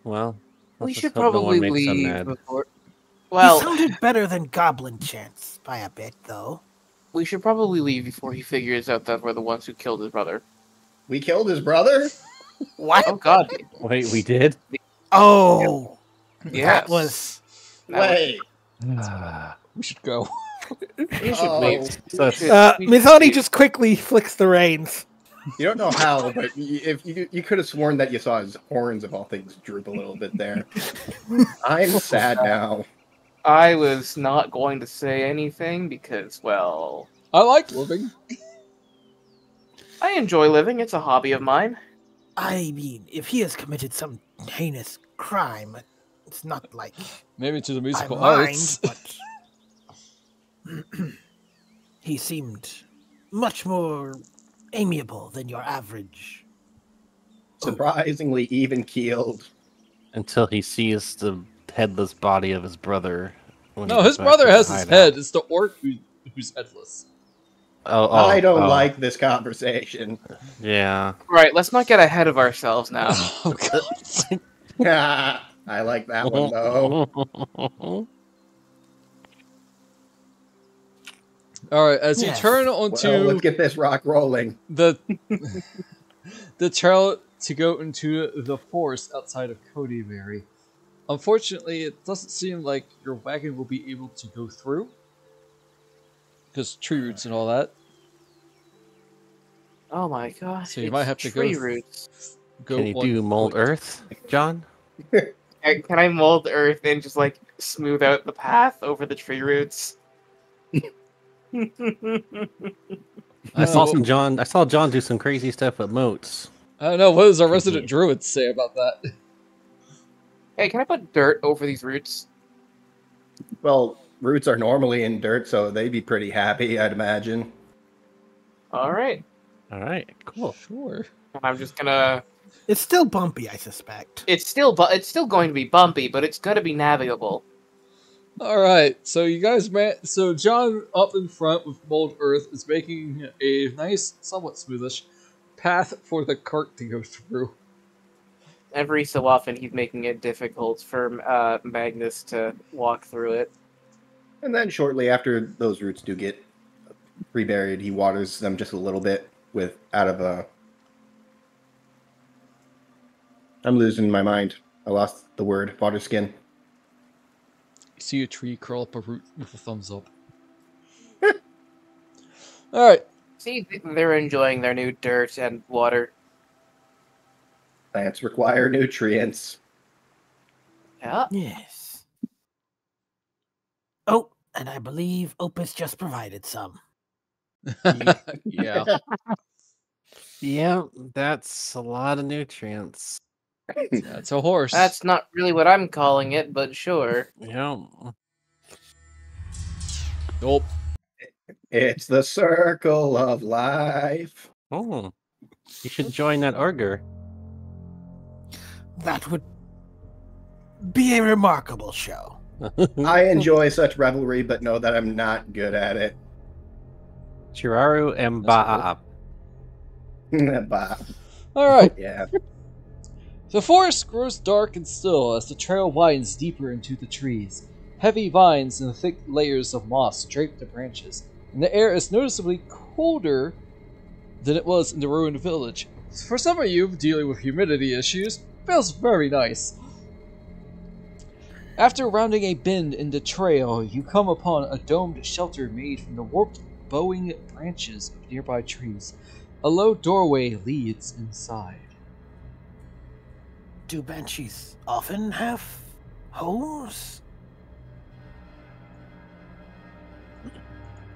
Well, We let's should just hope no one probably makes them leave mad. before. He Well, sounded better than Goblin Chance by a bit, though. we should probably leave before he figures out that we're the ones who killed his brother. We killed his brother? What? Oh God! Wait, we did? Oh, Yes. that was. Wait. We should go. We should Oh. wait. So Mizani just quickly flicks the reins. You don't know how, but if you could have sworn that you saw his horns, of all things, droop a little bit there. I'm sad now. I was not going to say anything because, well, I like living. I enjoy living. It's a hobby of mine. I mean, if he has committed some heinous crime, it's not like Maybe to the musical I arts. mind, but he seemed much more amiable than your average. Surprisingly even-keeled. until he sees the headless body of his brother. when he No, gets his back brother to the has his hideout. head. It's the orc who's headless. I don't like this conversation. Yeah. Right, let's not get ahead of ourselves now. Oh god. I like that one, though. All right, as you Yes. turn onto Well, let's get this rock rolling. the trail to go into the forest outside of Codyberry. Unfortunately, it doesn't seem like your wagon will be able to go through because tree roots and all that. Oh my gosh! So you might have to go tree roots. Go Can you on do mold foot. earth, John? Can I mold the earth and just like smooth out the path over the tree roots? I saw John do some crazy stuff with moats. I don't know. What does our resident druid say about that? Hey, can I put dirt over these roots? Well, roots are normally in dirt, so they'd be pretty happy, I'd imagine. All right. All right, cool. Sure. I'm just gonna. It's still bumpy, I suspect. It's still going to be bumpy, but it's gonna be navigable. All right. So you guys met. So John up in front with mold earth is making a nice, somewhat smoothish path for the cart to go through. Every so often, he's making it difficult for Magnus to walk through it. And then shortly after those roots do get reburied, he waters them just a little bit out of a... I'm losing my mind. I lost the word. Water skin. You see a tree curl up a root with a thumbs up. All right. See, they're enjoying their new dirt and water. Plants require nutrients. Yeah. Yes. Oh, and I believe Opus just provided some. Yeah. Yeah, that's a lot of nutrients. That's a horse. That's not really what I'm calling it, but sure. Yeah. Nope. It's the circle of life. Oh, you should join that Arger. That would be a remarkable show. I enjoy such revelry, but know that I'm not good at it. Cheraru and Ba'a. Bah. All right. Yeah. The forest grows dark and still as the trail winds deeper into the trees. Heavy vines and thick layers of moss drape the branches, and the air is noticeably colder than it was in the ruined village. For some of you dealing with humidity issues, it feels very nice. After rounding a bend in the trail, you come upon a domed shelter made from the warped, bowing branches of nearby trees. A low doorway leads inside. Do banshees often have homes?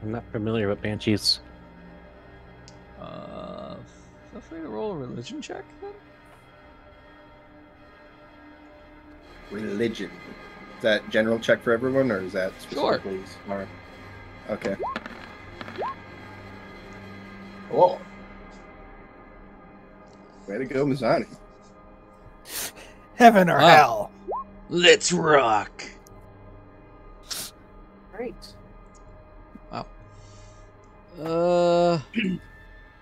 I'm not familiar with banshees. Feel free to roll a religion check then? Religion. Is that general check for everyone, or is that Sure. specifically? Sure. Okay. Oh. Way to go, Mizani. Heaven or Wow. hell? Let's rock! Great. Wow.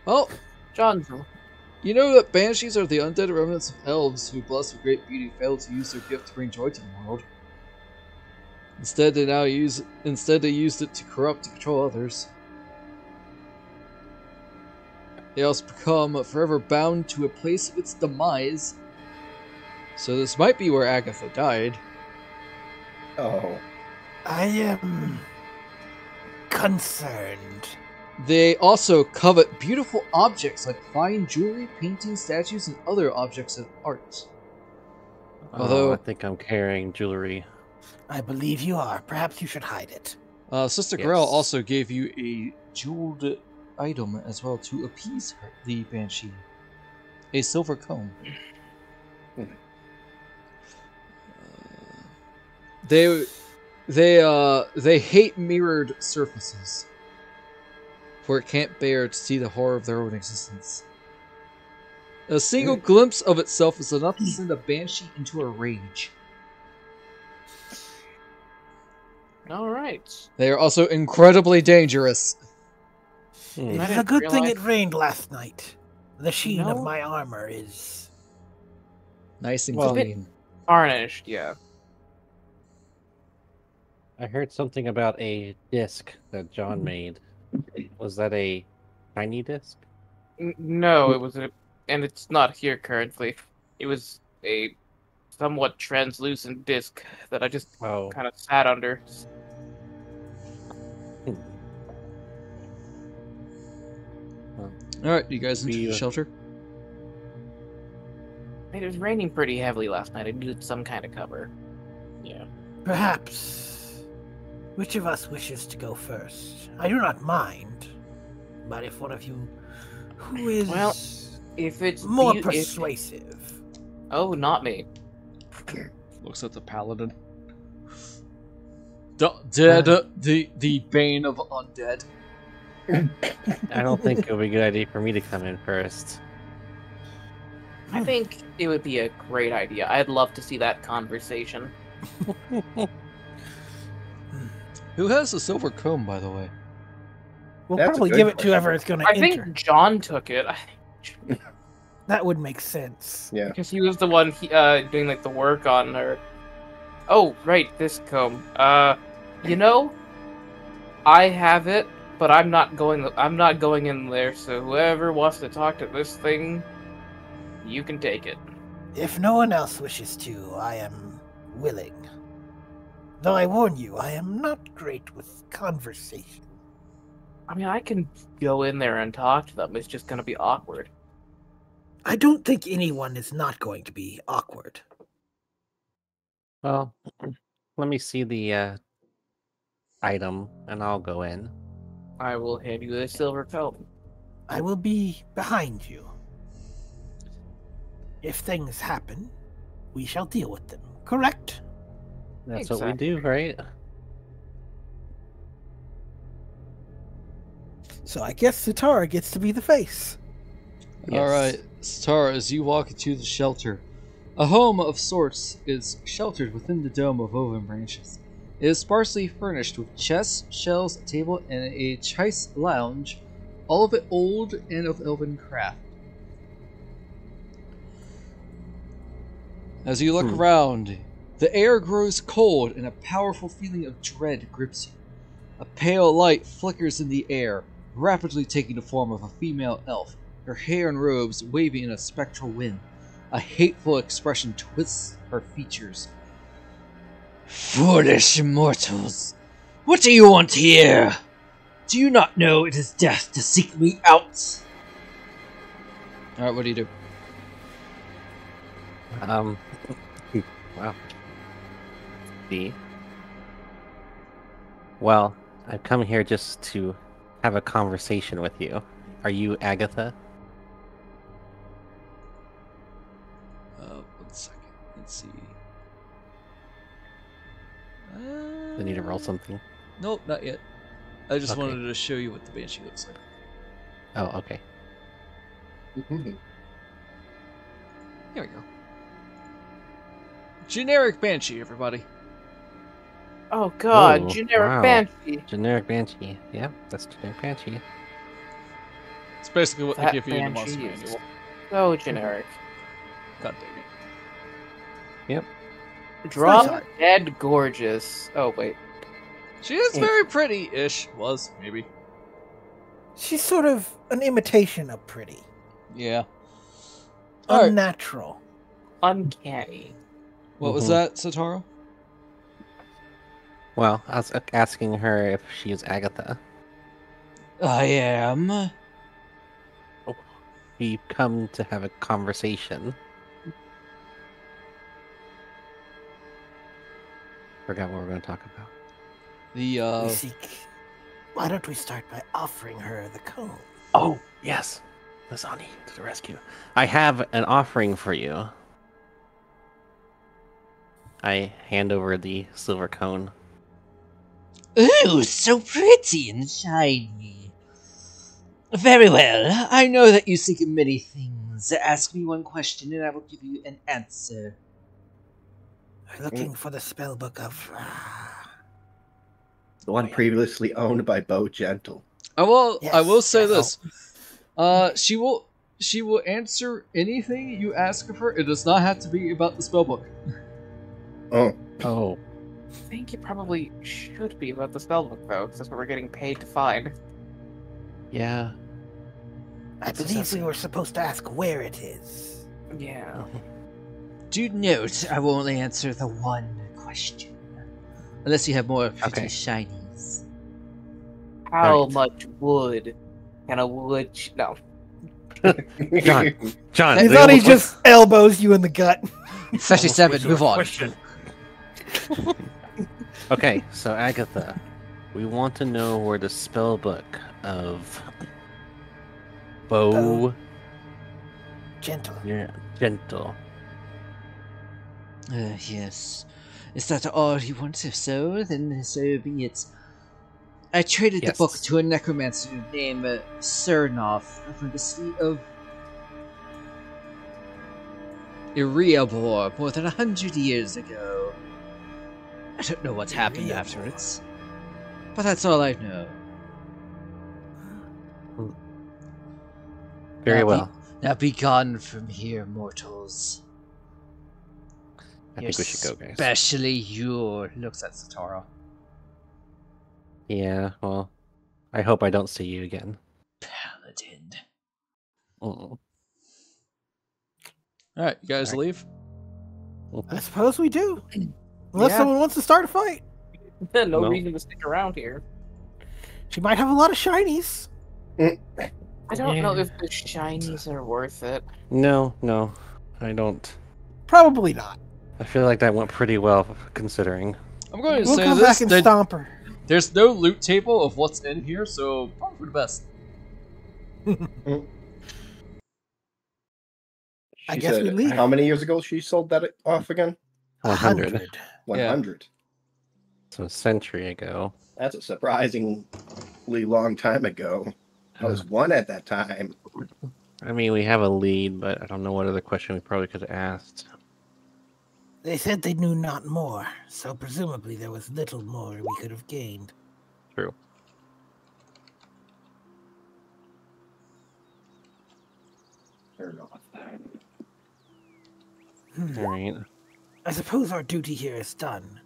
Well, John, You know that banshees are the undead remnants of elves who, blessed with great beauty, failed to use their gift to bring joy to the world. Instead, they used it to corrupt and control others. They also become forever bound to a place of its demise. So this might be where Agatha died. Oh. I am concerned. They also covet beautiful objects like fine jewelry, paintings, statues, and other objects of art. Although I think I'm carrying jewelry. I believe you are. Perhaps you should hide it. Sister Grell also gave you a jeweled item as well to appease her, the banshee. A silver comb. They hate mirrored surfaces, for it can't bear to see the horror of their own existence. A single glimpse of itself is enough to send a banshee into a rage. Alright. They are also incredibly dangerous. It is a good thing it rained last night. The sheen of my armor is nice and clean. Tarnished, yeah. I heard something about a disc that John made. Was that a tiny disc? No, it was and it's not here currently. It was a somewhat translucent disc that I just kind of sat under. Alright, you guys into the shelter? It was raining pretty heavily last night. I needed some kind of cover. Yeah. Perhaps. Which of us wishes to go first? I do not mind. But if one of you who is if it's more persuasive. Oh, not me. Looks at the paladin. The bane of undead. I don't think it would be a good idea for me to come in first. I think it would be a great idea. I'd love to see that conversation. Who has the silver comb, by the way? We'll probably give it to whoever is going to enter. I think John took it. That would make sense. Yeah. Because he was the one doing like the work on her. Oh, right, this comb. You know, I have it, but I'm not going in there. So whoever wants to talk to this thing, you can take it. If no one else wishes to, I am willing. Though I warn you, I am not great with conversation. I mean, I can go in there and talk to them. It's just going to be awkward. I don't think anyone is not going to be awkward. Well, let me see the item, and I'll go in. I will hand you a silver comb. I will be behind you. If things happen, we shall deal with them. Correct? That's what we do, right? So I guess Satara gets to be the face. Yes. Alright, Satara, as you walk into the shelter, a home of sorts is sheltered within the dome of woven branches. It is sparsely furnished with chests, shelves, a table, and a chaise lounge, all of it old and of elven craft. As you look around, the air grows cold and a powerful feeling of dread grips you. A pale light flickers in the air, rapidly taking the form of a female elf, her hair and robes waving in a spectral wind. A hateful expression twists her features. Foolish mortals! What do you want here? Do you not know it is death to seek me out? Alright, what do you do? Wow. Well, I've come here just to have a conversation with you. Are you Agatha? 1 second. Let's see. I need to roll something. Nope, not yet. I just wanted to show you what the banshee looks like. Oh, okay. Here we go. Generic banshee, everybody. Oh god, generic banshee. Generic banshee. Yeah, that's generic banshee. It's basically what they give you in the monster manual. So generic. God dang it. Yep. Drop dead gorgeous. Oh wait. She is very pretty-ish. Was, maybe. She's sort of an imitation of pretty. Yeah. Unnatural. Uncanny. What was that, Satara? Well, I was asking her if she is Agatha. I am. We've come to have a conversation. Forgot what we're going to talk about. We seek. Why don't we start by offering her the cone? Oh, yes. Mizani to the rescue. I have an offering for you. I hand over the silver cone. Ooh, so pretty and shiny. Very well. I know that you seek many things. Ask me one question and I will give you an answer. We're looking for the spellbook of... The one previously owned by Bo Gentle. I will say this. She will answer anything you ask of her. It does not have to be about the spellbook. Oh. I think it probably should be about the spellbook, though, because that's what we're getting paid to find. Yeah. I believe we were supposed to ask where it is. Yeah. Do note, I will only answer the one question. Unless you have more pretty shinies. How much wood can a wood... No. John. Mizani just elbows you in the gut. 37, move on. Okay, so Agatha, we want to know where the spellbook of Bo Gentle. Yeah, Gentle. Yes. Is that all you want? If so, then so be it. I traded the book to a necromancer named Cernov from the city of Iriabor more than 100 years ago. I don't know what happened afterwards, but that's all I know. Very well. Now be gone from here, mortals. I think we should go, guys. Especially you. Looks at Satara. Yeah, well, I hope I don't see you again. Paladin. Alright, you guys leave? I suppose we do. Unless someone wants to start a fight. No reason to stick around here. She might have a lot of shinies. I don't know if the shinies are worth it. No, I don't. Probably not. I feel like that went pretty well, considering. I'm going to we'll say come this. Back and stomp her. There's no loot table of what's in here, so probably for the best. I guess we leave. How many years ago she sold that off again? 100. 100. So a century ago. That's a surprisingly long time ago. I was one at that time. I mean, we have a lead, but I don't know what other question we probably could have asked. They said they knew not more, so presumably there was little more we could have gained. True. Alright. I suppose our duty here is done.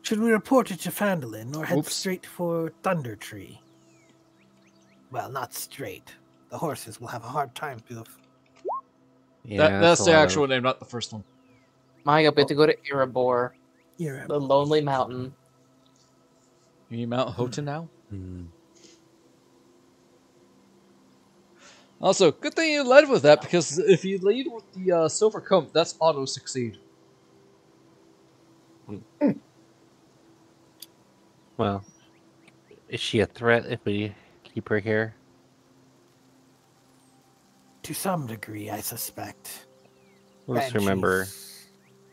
Should we report it to Phandelver or head straight for Thunder Tree? Well, not straight. The horses will have a hard time to... Yeah, that's the actual name, not the first one. We have to go to Erebor. The Lonely Mountain. You mean Mount Houghton now? Also, good thing you led with that, because if you lead with the silver comb, that's auto-succeed. Well, is she a threat if we keep her here? To some degree, I suspect. Let's remember...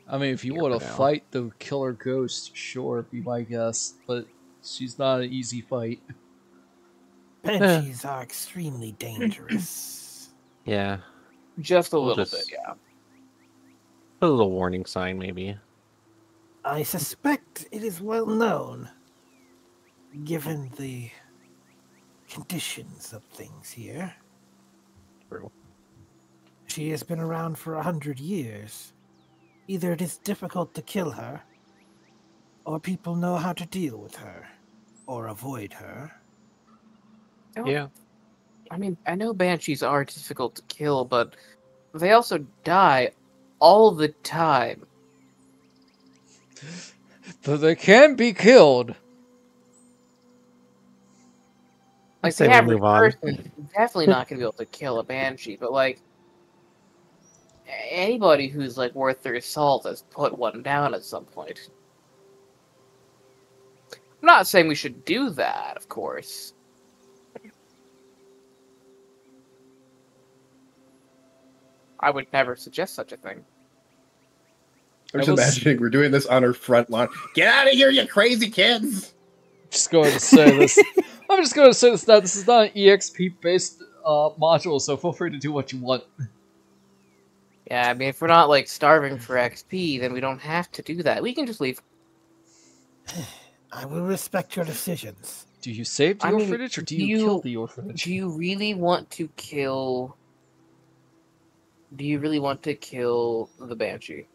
I mean, if you want to fight the killer ghost, sure, be my guess. But she's not an easy fight. Banshees are extremely dangerous. Yeah. Just a little bit, yeah. Put a little warning sign, maybe. I suspect it is well known, given the conditions of things here. True. She has been around for 100 years. Either it is difficult to kill her, or people know how to deal with her, or avoid her. Yeah. I mean, I know banshees are difficult to kill, but they also die all the time. But they can be killed. Like, Say the we average move on. person is definitely not going to be able to kill a banshee, but, like, anybody who's, like, worth their salt has put one down at some point. I'm not saying we should do that, of course. I would never suggest such a thing. I'm just imagining we're doing this on our front lawn. Get out of here, you crazy kids! Just going to say this. I'm just going to say this. That this is not an EXP based module, so feel free to do what you want. Yeah, I mean, if we're not, like, starving for XP, then we don't have to do that. We can just leave. I will respect your decisions. Do you save the orphanage, or do you kill the orphanage? Do you really want to kill... Do you really want to kill the banshee?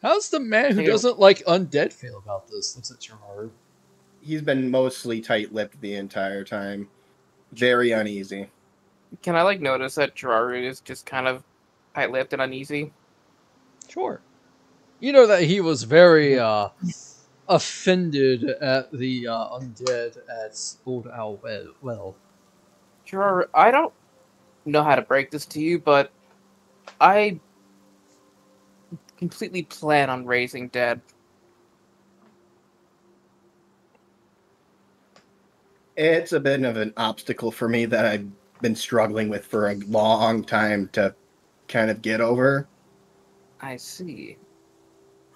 How's the man who doesn't like undead feel about this? Looks at Cheraru. He's been mostly tight-lipped the entire time. Very uneasy. Can I, like, notice that Cheraru is just kind of tight-lipped and uneasy? Sure. You know that he was very offended at the undead at Old Owl Well. Cheraru, I don't know how to break this to you, but I completely plan on raising dead. It's a bit of an obstacle for me that I've been struggling with for a long time to kind of get over. I see.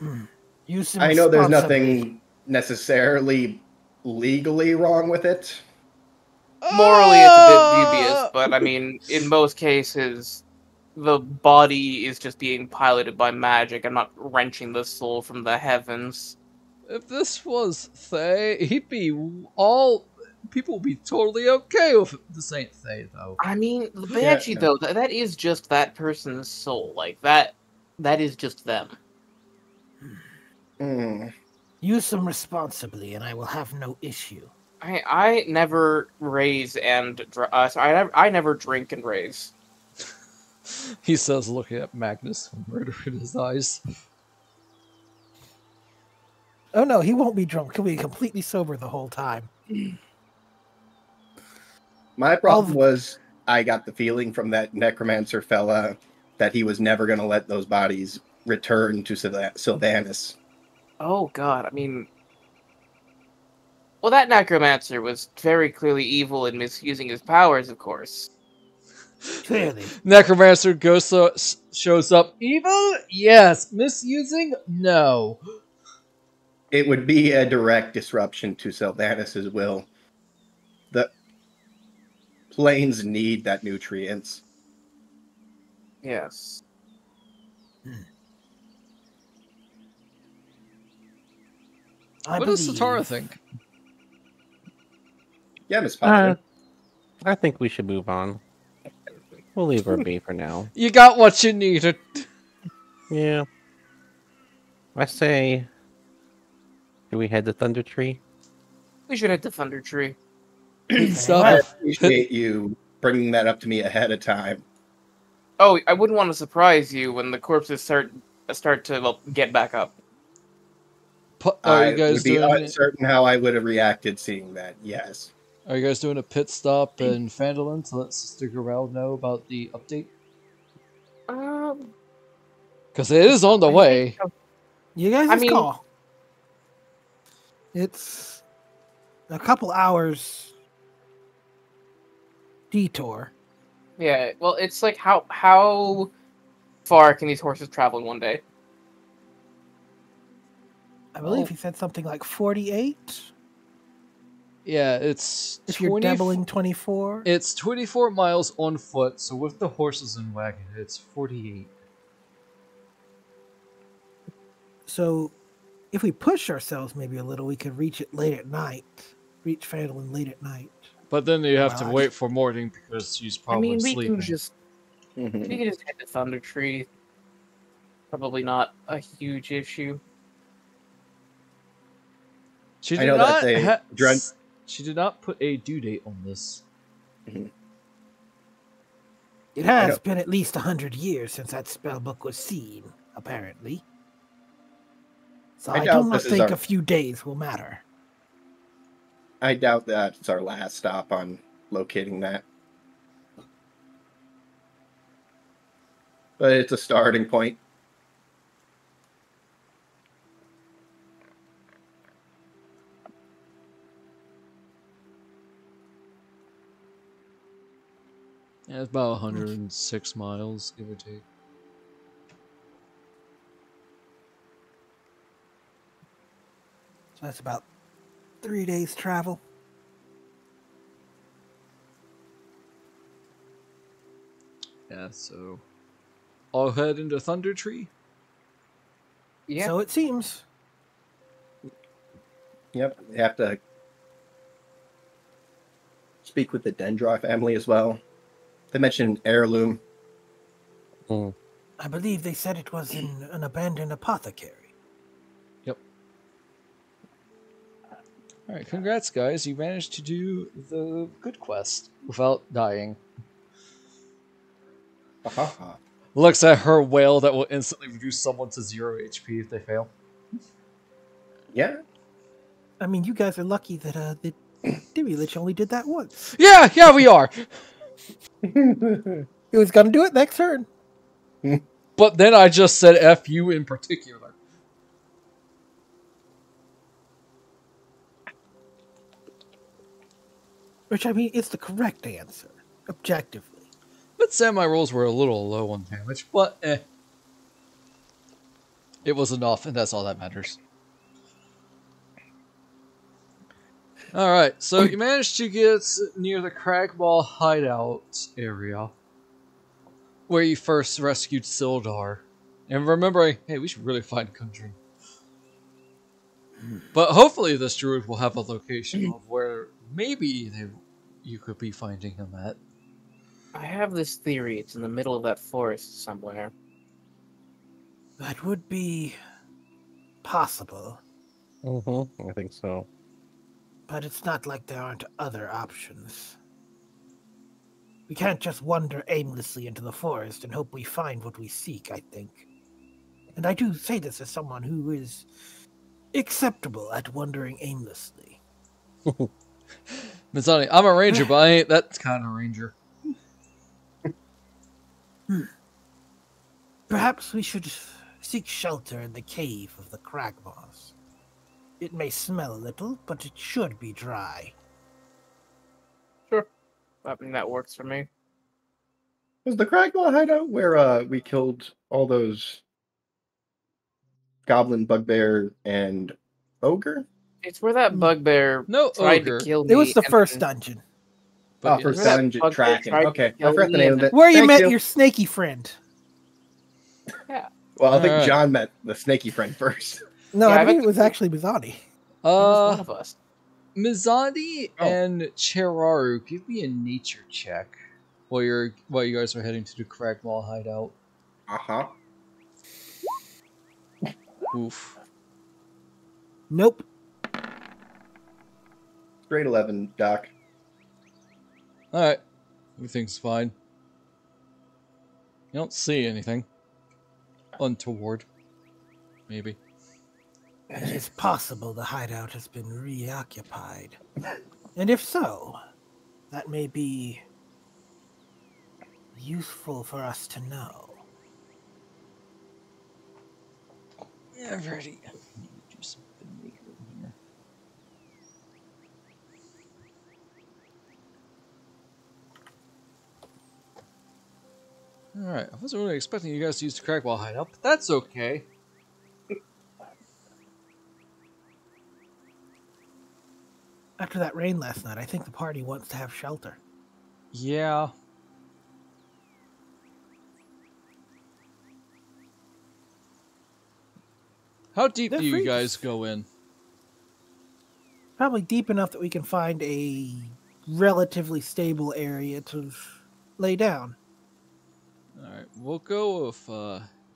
I know there's nothing necessarily legally wrong with it. Morally, it's a bit dubious, but I mean, in most cases, the body is just being piloted by magic. I'm not wrenching the soul from the heavens. If this was Thay, he'd be all... People would be totally okay with this ain't Thay, though. I mean, the banshee, though, that is just that person's soul. Like, that is just them. Use them responsibly, and I will have no issue. I never raise and... I never drink and raise. He says, looking at Magnus, murder in his eyes. Oh no, he won't be drunk. He'll be completely sober the whole time. My problem was, I got the feeling from that necromancer fella that he was never going to let those bodies return to Sylvanus. Oh god, I mean... Well, that necromancer was very clearly evil and misusing his powers, of course. Clearly. Necromancer shows up. Evil? Yes. Misusing? No. It would be a direct disruption to Sylvanus' will. The plains need that nutrients. Yes. What does Satara think? Yeah, Miss Potter. I think we should move on. We'll leave her be for now. You got what you needed. Yeah. I say... Do we head to Thunder Tree? We should head to Thunder Tree. I appreciate you bringing that up to me ahead of time. Oh, I wouldn't want to surprise you when the corpses start to get back up. I would be uncertain how I would have reacted seeing that, yes. Are you guys doing a pit stop in Phandelver to let Sister Cheraru know about the update? Because it is on the way. You guys call. It's a couple hours detour. Yeah, well, it's like how far can these horses travel in one day? I believe he said something like 48. Yeah, it's... If you're doubling 24. It's 24 miles on foot, so with the horses and wagon, it's 48. So, if we push ourselves maybe a little, we could reach it late at night. Reach Phandelver late at night. But then you have to wait for morning because she's probably sleeping. You can just hit the thunder tree. Probably not a huge issue. She I did know that not. they She did not put a due date on this. It has been at least 100 years since that spell book was seen, apparently. So I do not think a few days will matter. I doubt that it's our last stop on locating that. But it's a starting point. Yeah, it's about 106 miles, give or take. So that's about 3 days travel. Yeah, so I'll head into Thunder Tree. Yeah. So it seems. Yep, you have to speak with the Dendra family as well. They mentioned heirloom. I believe they said it was in an abandoned apothecary. Yep. Alright, congrats guys. You managed to do the good quest without dying. Looks at her whale that will instantly reduce someone to 0 HP if they fail. Yeah. I mean, you guys are lucky that the Divilich only did that once. Yeah, we are. He was gonna do it next turn. But then I just said F you in particular. Which, I mean, it's the correct answer, objectively. But said my rolls were a little low on damage, but it was enough, and that's all that matters. Alright, so you managed to get near the Cragball hideout area, where you first rescued Sildar. And remembering, hey, we should really find Kundrin. But hopefully this druid will have a location of where maybe you could be finding him at. I have this theory. It's in the middle of that forest somewhere. That would be possible. I think so. But it's not like there aren't other options. We can't just wander aimlessly into the forest and hope we find what we seek, I think. And I do say this as someone who is acceptable at wandering aimlessly. Mizani, I'm a ranger, but I ain't that kind of ranger. Perhaps we should seek shelter in the cave of the crag moss. It may smell a little, but it should be dry. Sure. I mean, that works for me. Was the Cragmaw hideout where we killed all those goblin, bugbear, and ogre? It's where that bugbear tried to kill me. It was the first dungeon. First dungeon tracking. Okay, I forgot the name of it. Where you met your snaky friend. Yeah. Well, I think John met the snaky friend first. No, I think it was actually Mizani. It was one of us. Mizani and Cheraru, give me a nature check while you guys are heading to the Cragmaw hideout. Oof. Nope. Grade 11, Doc. Alright. Everything's fine. You don't see anything untoward. Maybe. It is possible the hideout has been reoccupied. And if so, that may be useful for us to know. Yeah, ready. Do something here. Alright, I wasn't really expecting you guys to use the Cragwall hideout, but that's okay. After that rain last night, I think the party wants to have shelter. Yeah. How deep do you guys go in? Probably deep enough that we can find a relatively stable area to lay down. Alright, we'll go with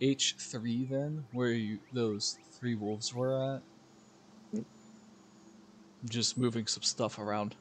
H3 then, where those 3 wolves were at. I'm just moving some stuff around.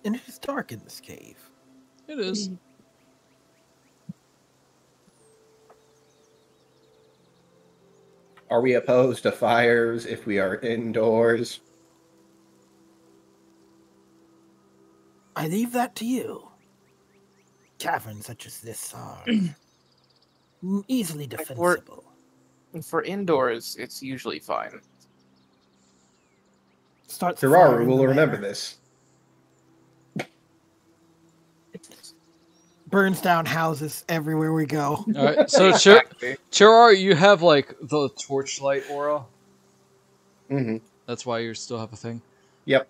And it is dark in this cave. It is. Are we opposed to fires if we are indoors? I leave that to you. Caverns such as this are easily defensible. For indoors, it's usually fine. Cheraru will remember this. Burns down houses everywhere we go. Alright, so Cheraru, you have like the torchlight aura. Mm-hmm. That's why you still have a thing. Yep.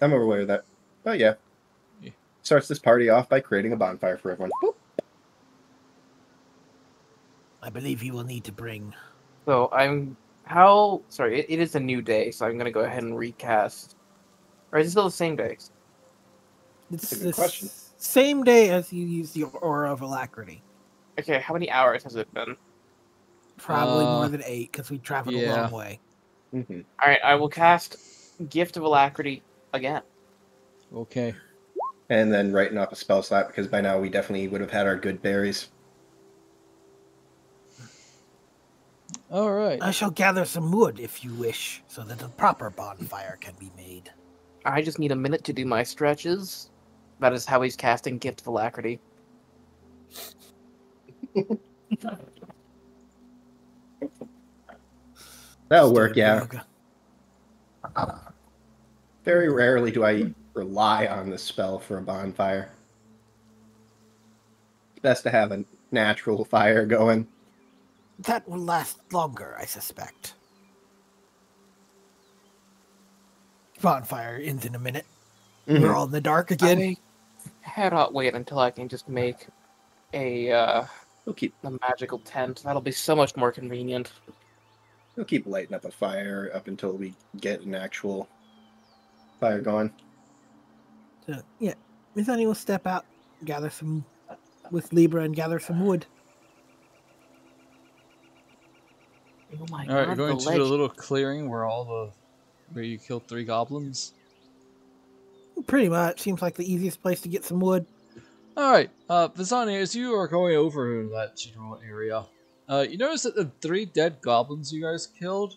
I'm aware of that. Oh yeah. Starts this party off by creating a bonfire for everyone. Boop. I believe you will need to bring... So sorry, it is a new day, so I'm going to go ahead and recast. Or is it still the same day? It's That's a good question. Same day as you use the Aura of Alacrity. Okay, how many hours has it been? Probably more than 8, because we traveled a long way. Mm-hmm. Alright, I will cast Gift of Alacrity again. Okay. And then writing off a spell slot, because by now we definitely would have had our good berries. Alright. I shall gather some wood, if you wish, so that a proper bonfire can be made. I just need a minute to do my stretches. That is how he's casting Gift of Alacrity. That'll work, yeah. Very rarely do I rely on the spell for a bonfire. It's best to have a natural fire going. That will last longer, I suspect. Bonfire ends in a minute. Mm-hmm. We're all in the dark again. I cannot wait until I can just make a magical tent. That'll be so much more convenient. We'll keep lighting up a fire up until we get an actual fire going. So, yeah, Mizani will step out, gather some with Libra, and gather some wood. Oh my Alright, god, you're going to the little clearing where you killed 3 goblins? Pretty much. Seems like the easiest place to get some wood. Alright, Mizani, as you are going over that general area, you notice that the 3 dead goblins you guys killed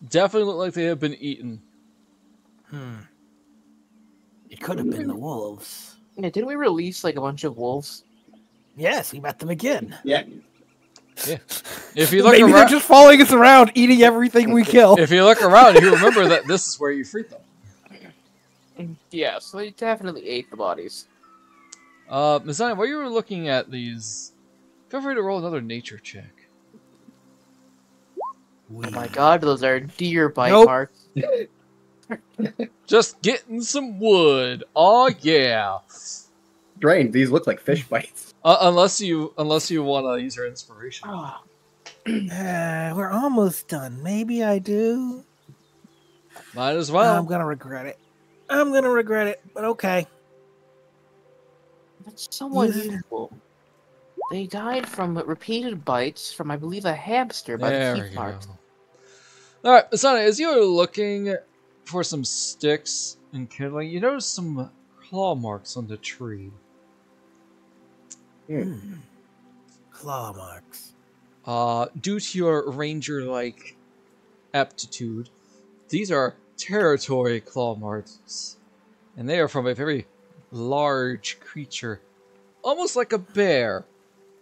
definitely look like they have been eaten. It could have been the wolves. Yeah, didn't we release like a bunch of wolves? Yes, we met them again. Yeah. Yeah. If you look Maybe around, they're just following us around, eating everything we kill. If you look around, you remember that this is where you freed them. Yeah, so they definitely ate the bodies. Mizani, while you were looking at these, feel free to roll another nature check. Oh my god, those are deer bite marks. Just getting some wood. Oh yeah. Drain, these look like fish bites. Unless you want to use your inspiration. We're almost done. Maybe I do. Might as well. I'm gonna regret it, but okay. That's so unusual. They died from repeated bites from, I believe, a hamster by the teeth marks. Alright, Mizani, as you are looking for some sticks and kindling, you notice some claw marks on the tree. Claw marks. Due to your ranger-like aptitude, these are territory claw marks, and they are from a very large creature, almost like a bear.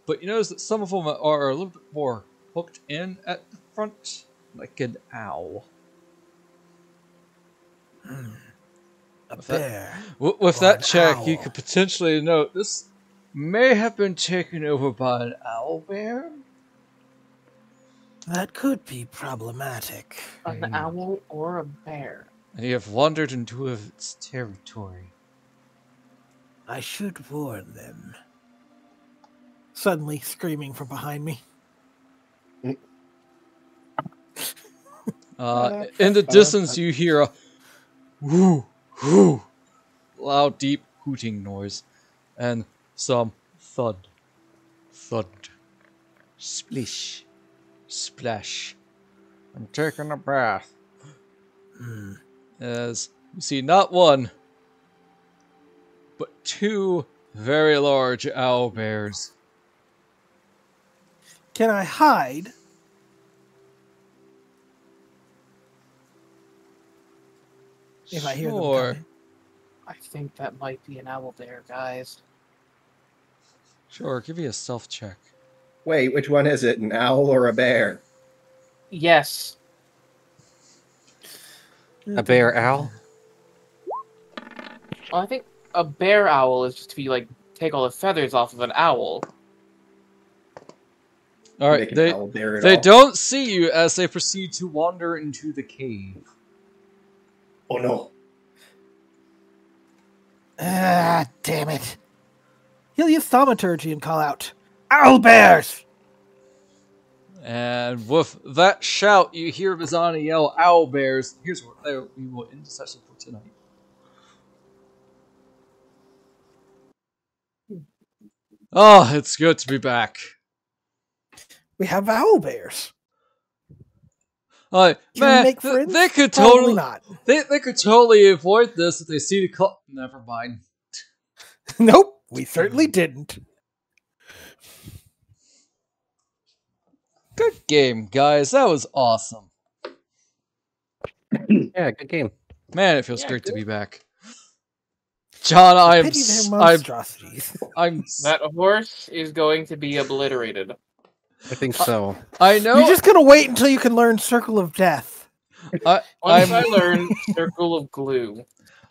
But you notice that some of them are a little bit more hooked in at the front, like an owl. A bear. With that check, owl. you could potentially note this may have been taken over by an owl bear. That could be problematic. An owl or a bear? And you have wandered into its territory. I should warn them. Suddenly screaming from behind me. In the distance, you hear a whoo, whoo, loud, deep hooting noise, and some thud, thud, splish, splash. I'm taking a bath. As you see, not one, but two very large owl bears. Can I hide? If I hear them coming. I think that might be an owl bear, guys. Sure, give me a stealth check. Wait, which one is it? An owl or a bear? Yes. A bear owl? Well, I think a bear owl is just to be like take all the feathers off of an owl. All right, they don't see you as they proceed to wander into the cave. Oh no! Ah, damn it! He'll use thaumaturgy and call out, "Owl bears!" And with that shout, you hear Mizani yell, "Owl bears!" Here's where we will end the session for tonight. Oh, it's good to be back. We have owl bears. Man, make friends? they could Probably totally not. They could totally avoid this if they see the clock. Never mind. Nope, we certainly didn't. Good game, guys. That was awesome. Yeah, good game. Man, it feels great to be back. John, I'm that horse is going to be obliterated. I think so. I know. You're just gonna wait until you can learn Circle of Death. Once I learn Circle of Glue.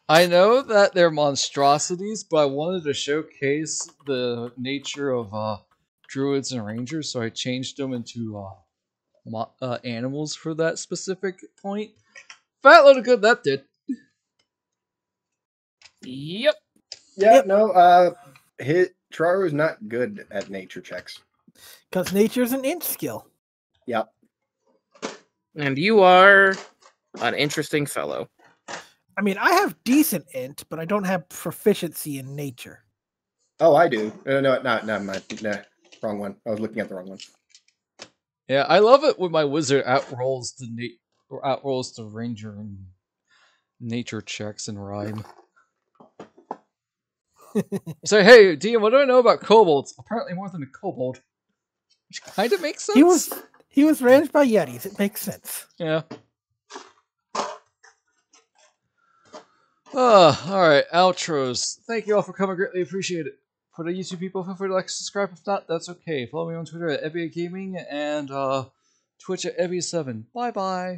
I know that they're monstrosities, but I wanted to showcase the nature of druids and rangers, so I changed them into animals for that specific point. Fat load of good that did. Yep. Yeah, no, Cheraru is not good at nature checks. Because nature's an inch skill. Yep. And you are an interesting fellow. I mean, I have decent int, but I don't have proficiency in nature. Oh, I do. No, wrong one. I was looking at the wrong one. Yeah, I love it when my wizard outrolls the ranger and nature checks in rhyme. So, hey, DM, what do I know about kobolds? Apparently more than a kobold. Which kind of makes sense. He was raised by yetis. It makes sense. Yeah. Alright, outros. Thank you all for coming, greatly appreciate it. For the YouTube people, feel free to like, subscribe. If not, that's okay. Follow me on Twitter at EBBA Gaming and Twitch at EBBA7. Bye-bye.